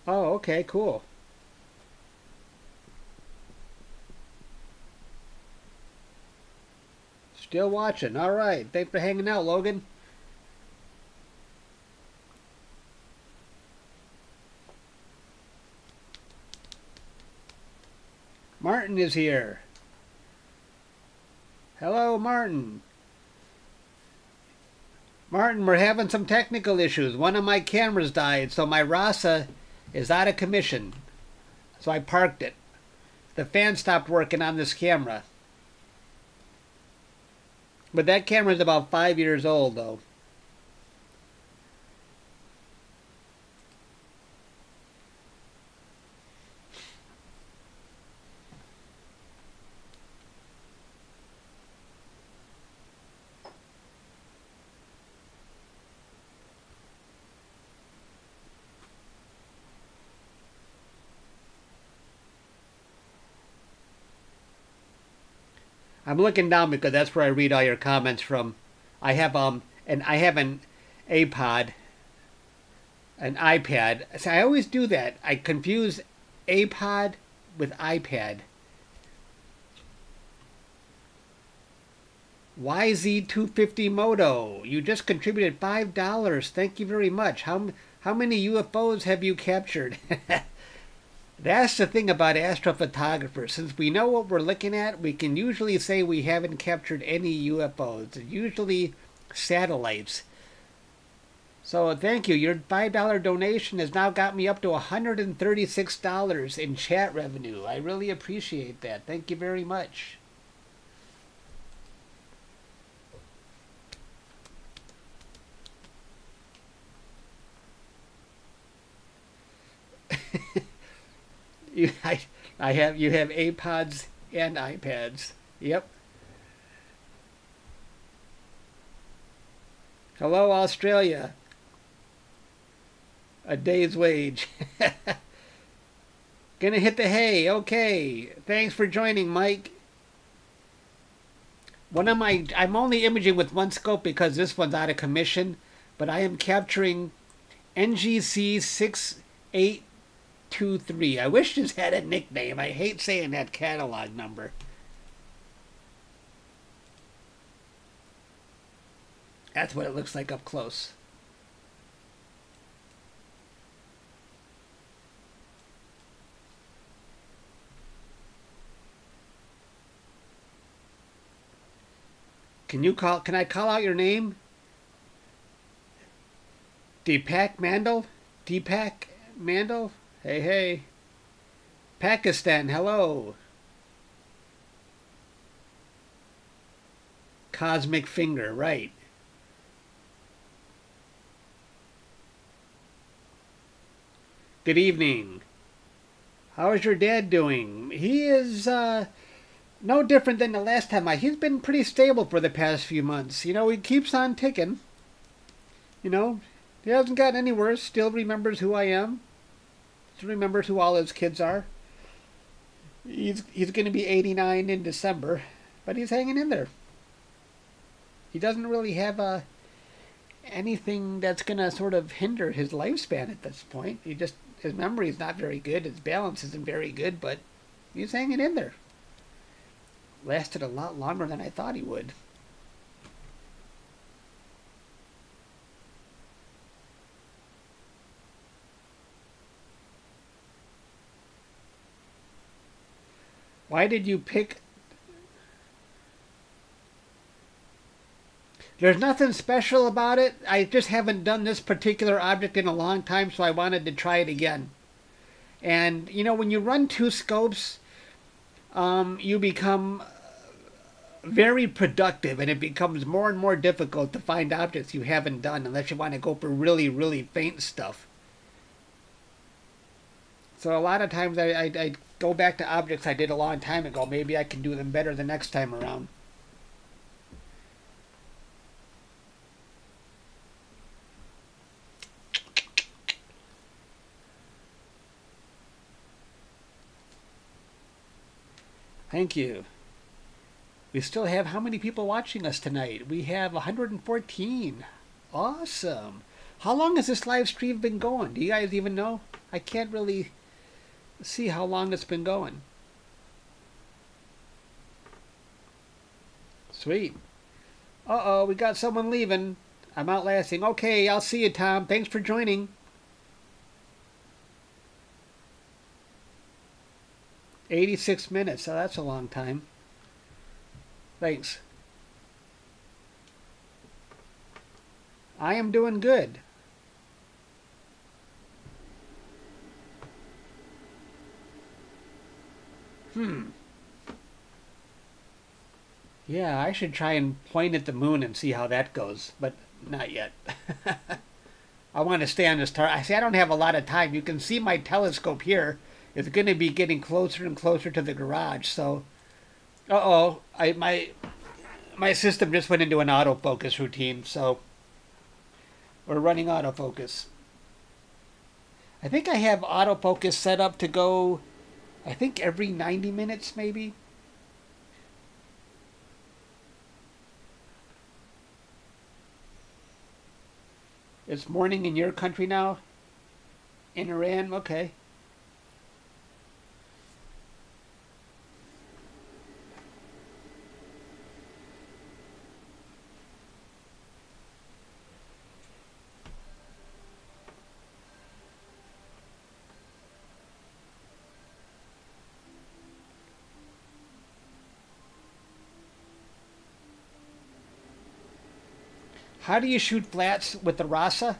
Oh, okay, cool. Still watching. All right. Thanks for hanging out, Logan. Martin is here. Hello, Martin. Martin, we're having some technical issues. One of my cameras died, so my RASA is out of commission. So I parked it. The fan stopped working on this camera. But that camera is about 5 years old, though. I'm looking down because that's where I read all your comments from. I have an iPod, an iPad. So I always do that. I confuse iPod with iPad. YZ250 Moto, you just contributed $5. Thank you very much. How many UFOs have you captured? That's the thing about astrophotographers. Since we know what we're looking at, we can usually say we haven't captured any UFOs. It's usually satellites. So thank you. Your $5 donation has now got me up to $136 in chat revenue. I really appreciate that. Thank you very much. You have iPods and iPads. Yep. Hello, Australia. A day's wage. Gonna hit the hay. Okay. Thanks for joining, Mike. I'm only imaging with one scope because this one's out of commission, but I am capturing NGC 6823. I wish this had a nickname. I hate saying that catalog number. That's what it looks like up close. Can I call out your name? Deepak Mandal? Deepak Mandal? Hey, hey. Pakistan, hello. Cosmic Finger, right. Good evening. How is your dad doing? He is, no different than the last time. He's been pretty stable for the past few months. You know, he keeps on ticking. You know, he hasn't gotten any worse. Still remembers who I am. Still remembers who all his kids are. He's going to be 89 in December, but he's hanging in there. He doesn't really have anything that's going to sort of hinder his lifespan at this point. His memory is not very good. His balance isn't very good, but he's hanging in there. Lasted a lot longer than I thought he would. Why did you pick... There's nothing special about it. I just haven't done this particular object in a long time, so I wanted to try it again. And, you know, when you run two scopes, you become very productive, and it becomes more and more difficult to find objects you haven't done unless you want to go for really, really faint stuff. So a lot of times I go back to objects I did a long time ago. Maybe I can do them better the next time around. Thank you. We still have how many people watching us tonight? We have 114. Awesome. How long has this live stream been going? Do you guys even know? I can't really see how long it's been going. Sweet. Uh-oh, we got someone leaving. I'm outlasting. Okay, I'll see you, Tom. Thanks for joining. 86 minutes. Oh, that's a long time. Thanks. I am doing good. Yeah, I should try and point at the moon and see how that goes, but not yet. I want to stay on the star. I say I don't have a lot of time. You can see my telescope here. It's going to be getting closer and closer to the garage. So, my system just went into an autofocus routine. So, we're running autofocus. I think I have autofocus set up to go, I think every 90 minutes maybe. It's morning in your country now? In Iran? Okay. How do you shoot flats with the RASA?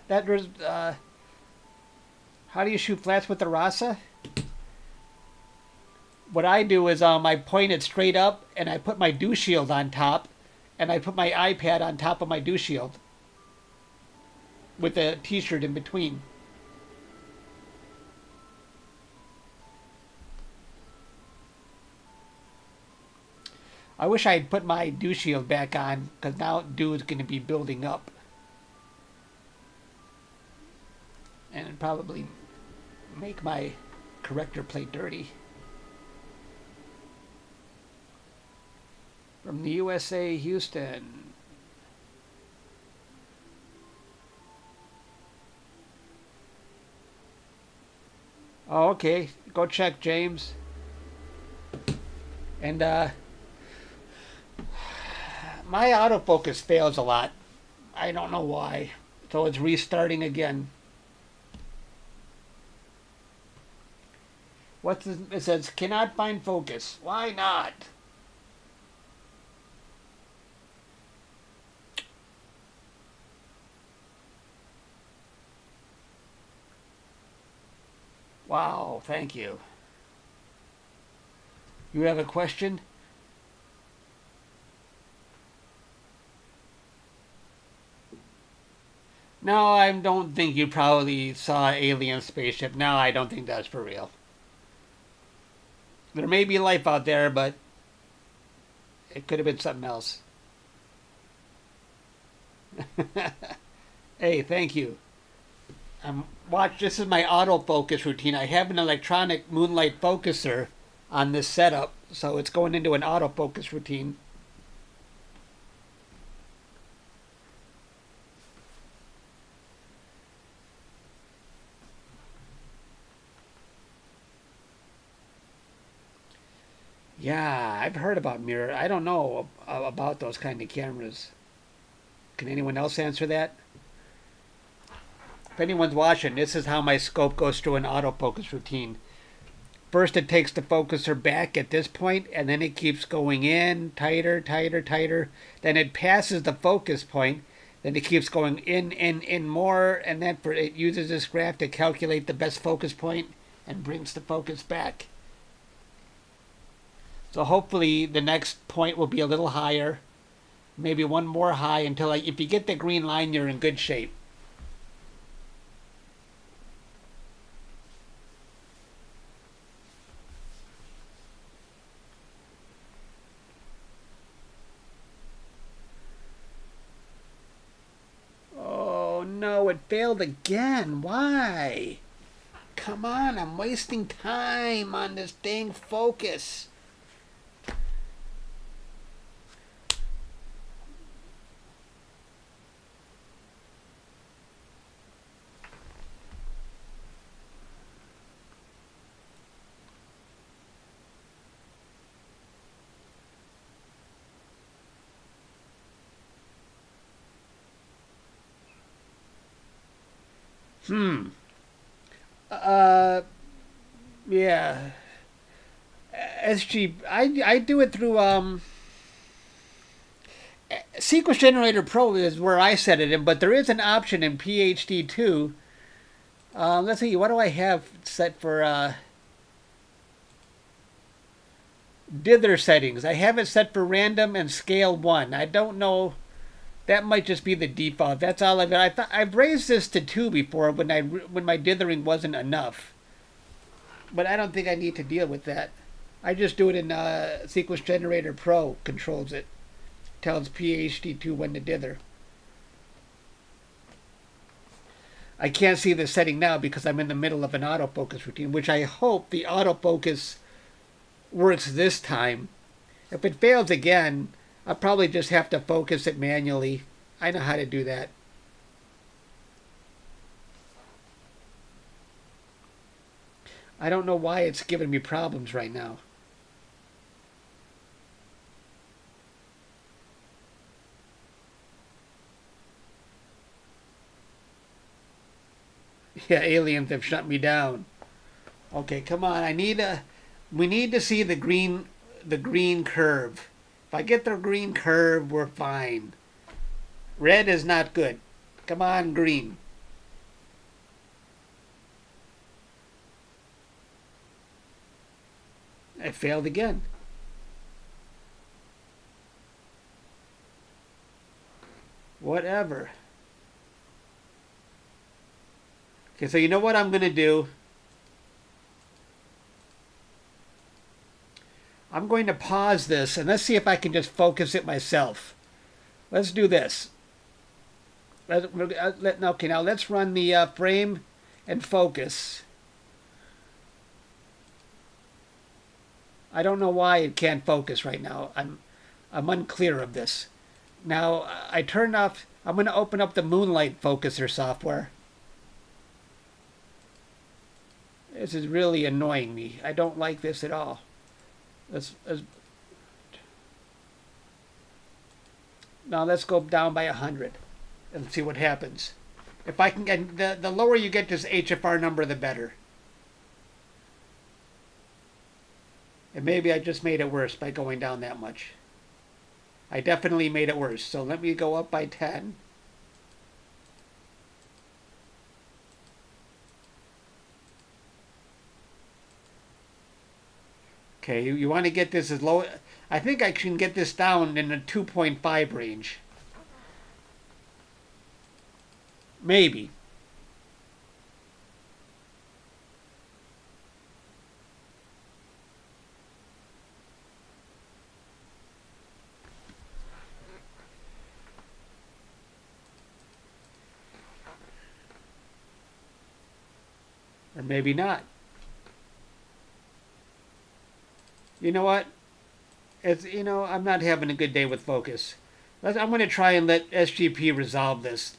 How do you shoot flats with the RASA? What I do is I point it straight up and I put my dew shield on top and I put my iPad on top of my dew shield with a t-shirt in between. I wish I had put my dew shield back on, because now dew is going to be building up. And it'd probably make my corrector plate dirty. From the USA, Houston. Oh, okay. Go check, James. And, my autofocus fails a lot. I don't know why. So it's restarting again. What's this? It says, cannot find focus. Why not? Wow, thank you. You have a question? No, I don't think you probably saw an alien spaceship. No, I don't think that's for real. There may be life out there, but it could have been something else. Hey, thank you. Watch, this is my autofocus routine. I have an electronic MoonLite focuser on this setup, so it's going into an autofocus routine. Yeah, I've heard about mirror. I don't know about those kind of cameras. Can anyone else answer that? If anyone's watching, this is how my scope goes through an autofocus routine. First it takes the focuser back at this point, and then it keeps going in, tighter, tighter, tighter. Then it passes the focus point, then it keeps going in more, and then it uses this graph to calculate the best focus point and brings the focus back. So hopefully the next point will be a little higher, maybe one more high until if you get the green line, you're in good shape. Oh no, it failed again. Why? Come on, I'm wasting time on this dang focus. Hmm. Uh, yeah. I do it through Sequence Generator Pro is where I set it in, but there is an option in PhD2. Let's see, what do I have set for dither settings? I have it set for random and scale 1. I don't know. That might just be the default. That's all I've got. I've raised this to 2 before when my dithering wasn't enough. But I don't think I need to deal with that. I just do it in Sequence Generator Pro. Controls it. Tells PhD2 when to dither. I can't see the setting now because I'm in the middle of an autofocus routine, which I hope the autofocus works this time. If it fails again, I'll probably just have to focus it manually. I know how to do that. I don't know why it's giving me problems right now. Yeah, aliens have shut me down. Okay, come on. We need to see the green curve. If I get the green curve, we're fine. Red is not good. Come on, green. I failed again. Whatever. Okay, so you know what I'm going to do? I'm going to pause this and let's see if I can just focus it myself. Let's do this. Okay, now let's run the frame and focus. I don't know why it can't focus right now. I'm unclear of this. Now I turned off. I'm going to open up the MoonLite focuser software. This is really annoying me. I don't like this at all. Now let's go down by 100 and see what happens. If I can get the lower you get this HFR number, the better. And maybe I just made it worse by going down that much. I definitely made it worse. So let me go up by 10. Okay, you want to get this as low. I think I can get this down in the 2.5 range. Maybe. Or maybe not. You know what? I'm not having a good day with focus. I'm going to try and let SGP resolve this.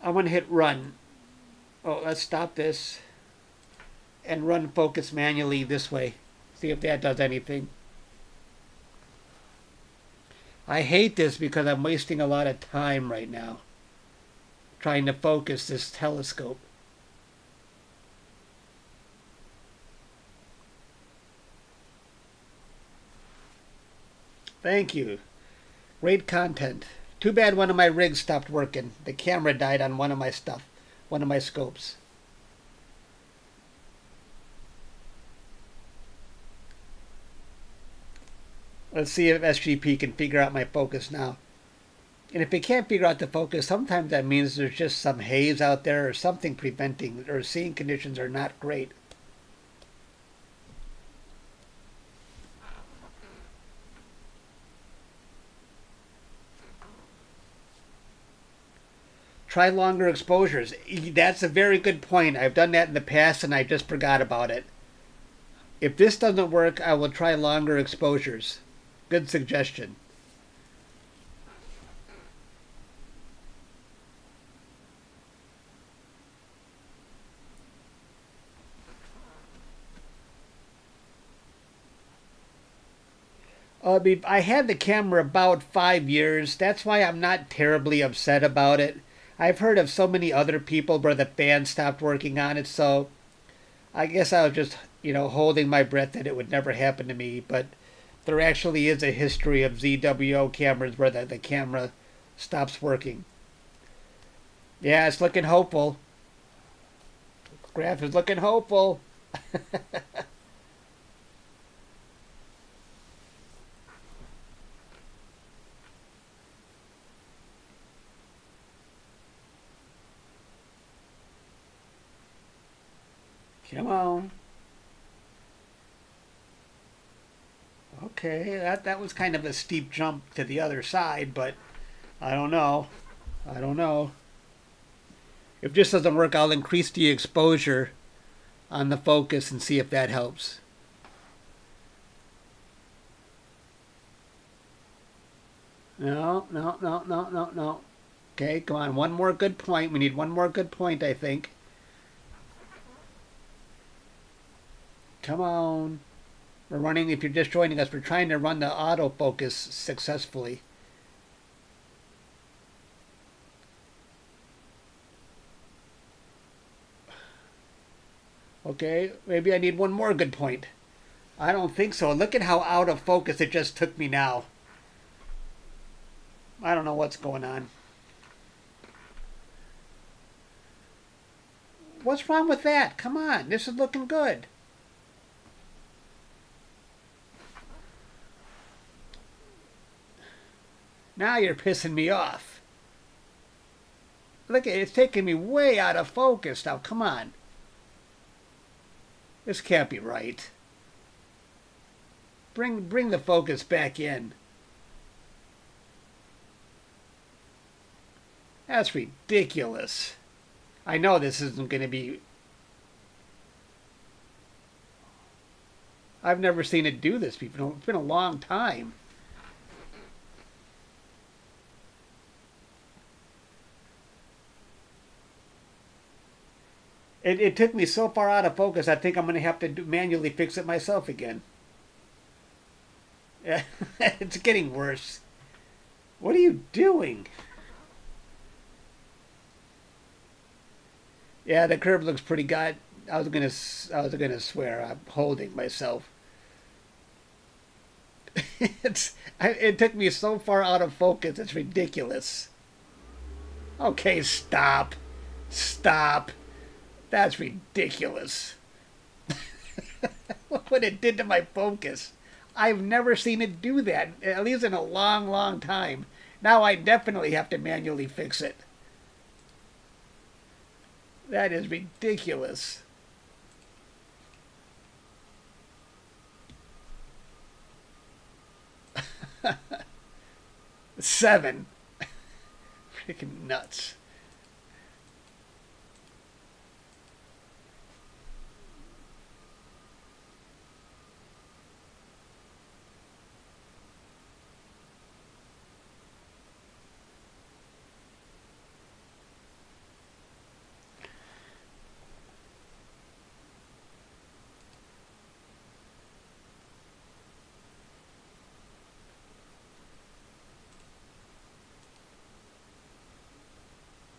I'm going to hit run. Oh, let's stop this and run focus manually this way. See if that does anything. I hate this because I'm wasting a lot of time right now trying to focus this telescope. Thank you. Great content. Too bad one of my rigs stopped working. The camera died on one of my scopes. Let's see if SGP can figure out my focus now. And if it can't figure out the focus, sometimes that means there's just some haze out there or something preventing, or seeing conditions are not great. Try longer exposures. That's a very good point. I've done that in the past and I just forgot about it. If this doesn't work, I will try longer exposures. Good suggestion. I had the camera about 5 years. That's why I'm not terribly upset about it. I've heard of so many other people where the fan stopped working on it, so I guess I was just, holding my breath that it would never happen to me. But there actually is a history of ZWO cameras where the camera stops working. Yeah, it's looking hopeful. Graph is looking hopeful. Come on. Okay, that was kind of a steep jump to the other side, but I don't know. I don't know. If this doesn't work, I'll increase the exposure on the focus and see if that helps. No, no, no, no, no, no. Okay, come on. One more good point. We need one more good point, I think. Come on. We're running, if you're just joining us, we're trying to run the autofocus successfully. Okay, maybe I need one more good point. I don't think so. Look at how out of focus it just took me now. I don't know what's going on. What's wrong with that? Come on, this is looking good. Now you're pissing me off. Look, it's taking me way out of focus now. Come on. This can't be right. Bring the focus back in. That's ridiculous. I know this isn't going to be... I've never seen it do this before. It's been a long time. It took me so far out of focus, I think I'm going to have to manually fix it myself again. It's getting worse. What are you doing? Yeah, the curve looks pretty good. I was gonna swear I'm holding myself. It took me so far out of focus. It's ridiculous. Okay, stop. Stop. That's ridiculous. Look what it did to my focus. I've never seen it do that, at least in a long, long time. Now I definitely have to manually fix it. That is ridiculous. Seven. Freaking nuts.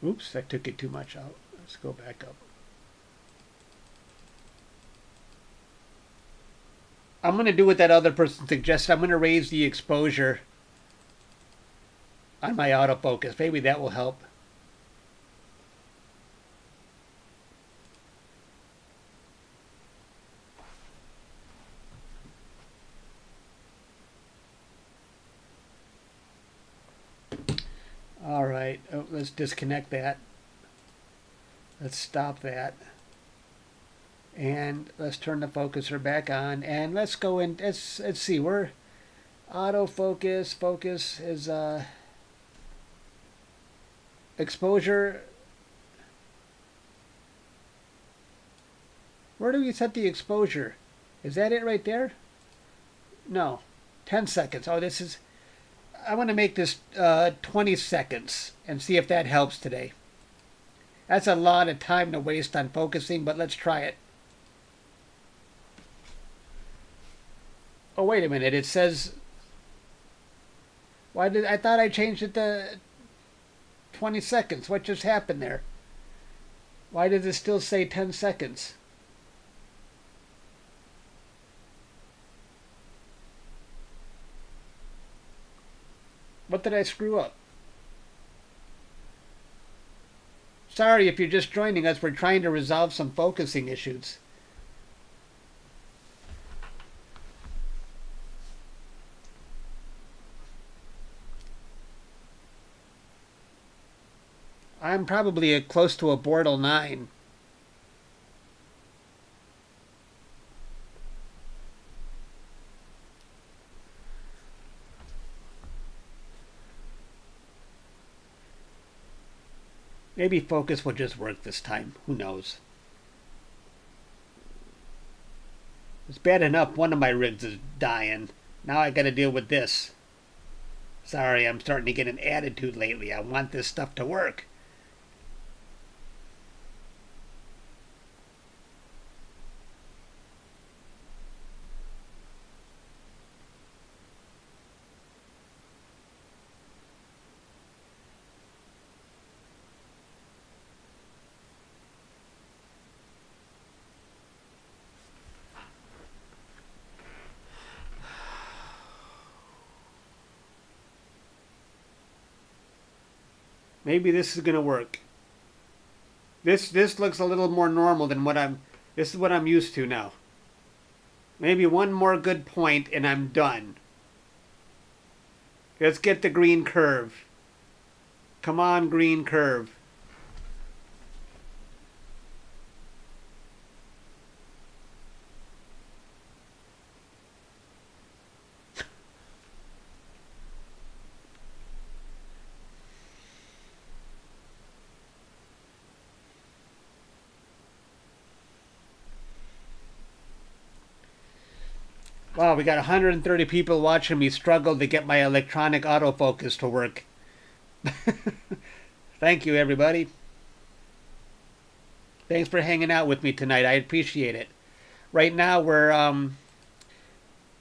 Oops, I took it too much out. Let's go back up. I'm going to do what that other person suggested. I'm going to raise the exposure on my autofocus. Maybe that will help. All right, let's disconnect that. Let's stop that. And let's turn the focuser back on. And let's go in. Let's see. We're autofocus. Focus is exposure. Where do we set the exposure? Is that it right there? No. 10 seconds. Oh, this is... I want to make this 20 seconds and see if that helps today. That's a lot of time to waste on focusing, but let's try it. Oh, wait a minute. It says... Why did... I thought I changed it to... 20 seconds. What just happened there? Why does it still say 10 seconds? What did I screw up? Sorry if you're just joining us. We're trying to resolve some focusing issues. I'm probably close to a Bortle 9. Maybe focus will just work this time. Who knows? It's bad enough one of my rigs is dying. Now I gotta deal with this. Sorry, I'm starting to get an attitude lately. I want this stuff to work. Maybe this is gonna work. This looks a little more normal than what this is what I'm used to now. Maybe one more good point and I'm done. Let's get the green curve. Come on, green curve. Wow, we got 130 people watching me struggle to get my electronic autofocus to work. Thank you, everybody. Thanks for hanging out with me tonight. I appreciate it. Right now,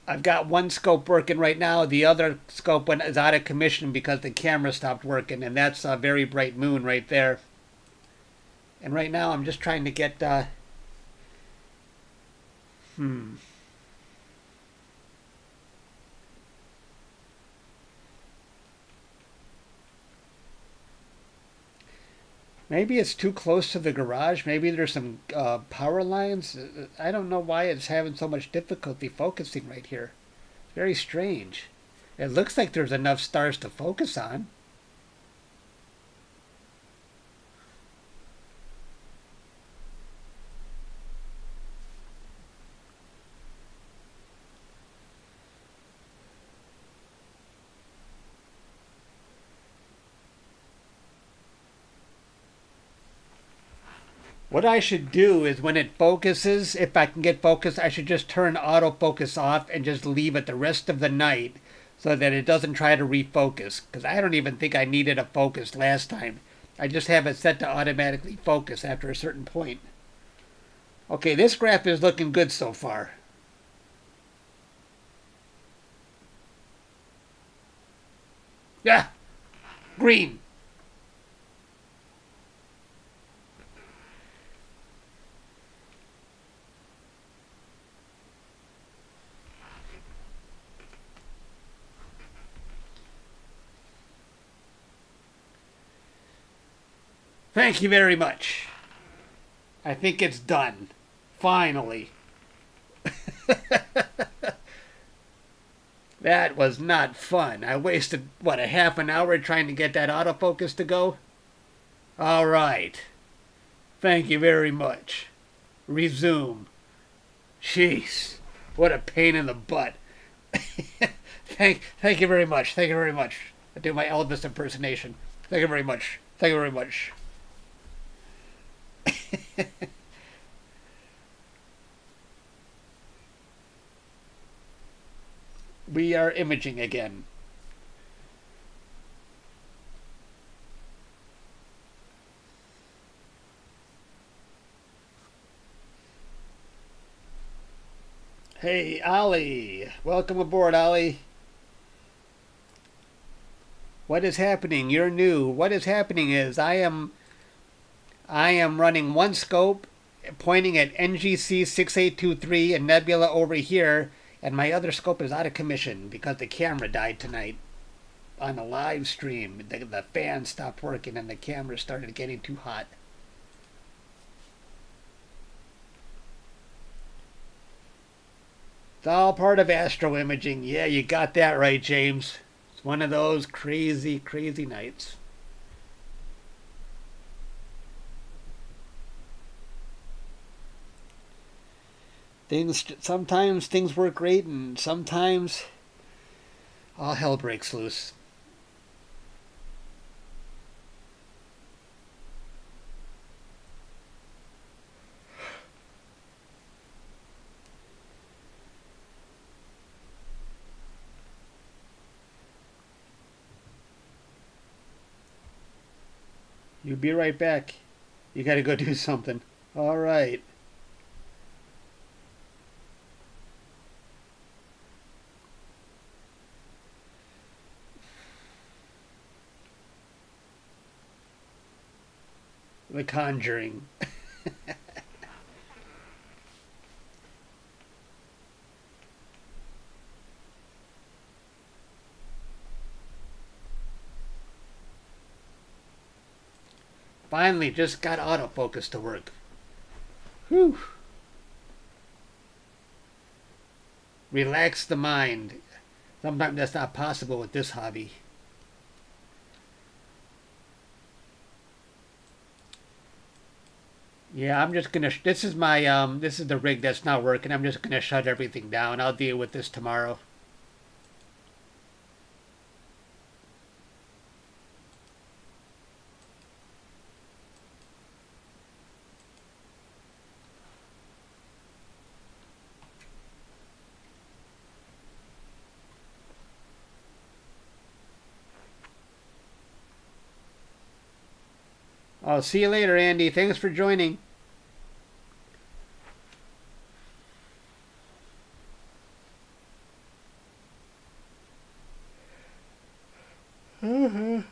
I've got one scope working right now. The other scope is out of commission because the camera stopped working, and that's a very bright moon right there. And right now, I'm just trying to get... Maybe it's too close to the garage. Maybe there's some power lines. I don't know why it's having so much difficulty focusing right here. It's very strange. It looks like there's enough stars to focus on. What I should do is when it focuses, if I can get focus, I should just turn autofocus off and just leave it the rest of the night so that it doesn't try to refocus. Because I don't even think I needed a focus last time. I just have it set to automatically focus after a certain point. Okay, this graph is looking good so far. Yeah, green. Thank you very much. I think it's done. Finally. That was not fun. I wasted, what, a half an hour trying to get that autofocus to go? All right. Thank you very much. Resume. Jeez. What a pain in the butt. Thank you very much. Thank you very much. I do my Elvis impersonation. Thank you very much. Thank you very much. We are imaging again. Hey, Ollie. Welcome aboard, Ollie. What is happening? You're new. What is happening is I am running one scope pointing at NGC 6823 and Nebula over here, and my other scope is out of commission because the camera died tonight on a live stream. The fan stopped working and the camera started getting too hot. It's all part of astro imaging. Yeah, you got that right, James. It's one of those crazy, crazy nights. Sometimes things work great, and sometimes all hell breaks loose. You be right back. You gotta go do something. All right. The Conjuring. Finally, just got autofocus to work. Whew. Relax the mind. Sometimes that's not possible with this hobby. Yeah, I'm just gonna. This is my This is the rig that's not working. I'm just gonna shut everything down. I'll deal with this tomorrow. I'll see you later, Andy. Thanks for joining. Oh,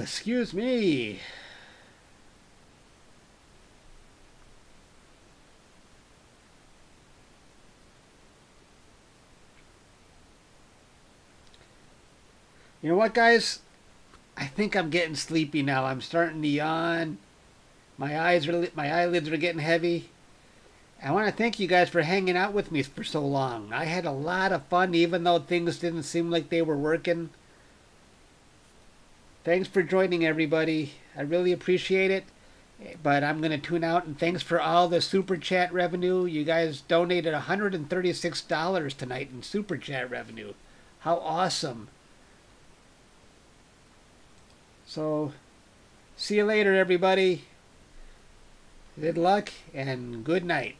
excuse me. You know what, guys? I think I'm getting sleepy now. I'm starting to yawn. My eyelids are getting heavy. I want to thank you guys for hanging out with me for so long. I had a lot of fun, even though things didn't seem like they were working. Thanks for joining, everybody. I really appreciate it. But I'm going to tune out, and thanks for all the Super Chat revenue. You guys donated $136 tonight in Super Chat revenue. How awesome. So, see you later, everybody. Good luck and good night.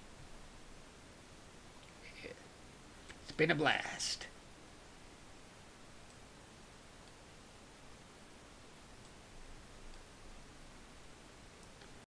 It's been a blast.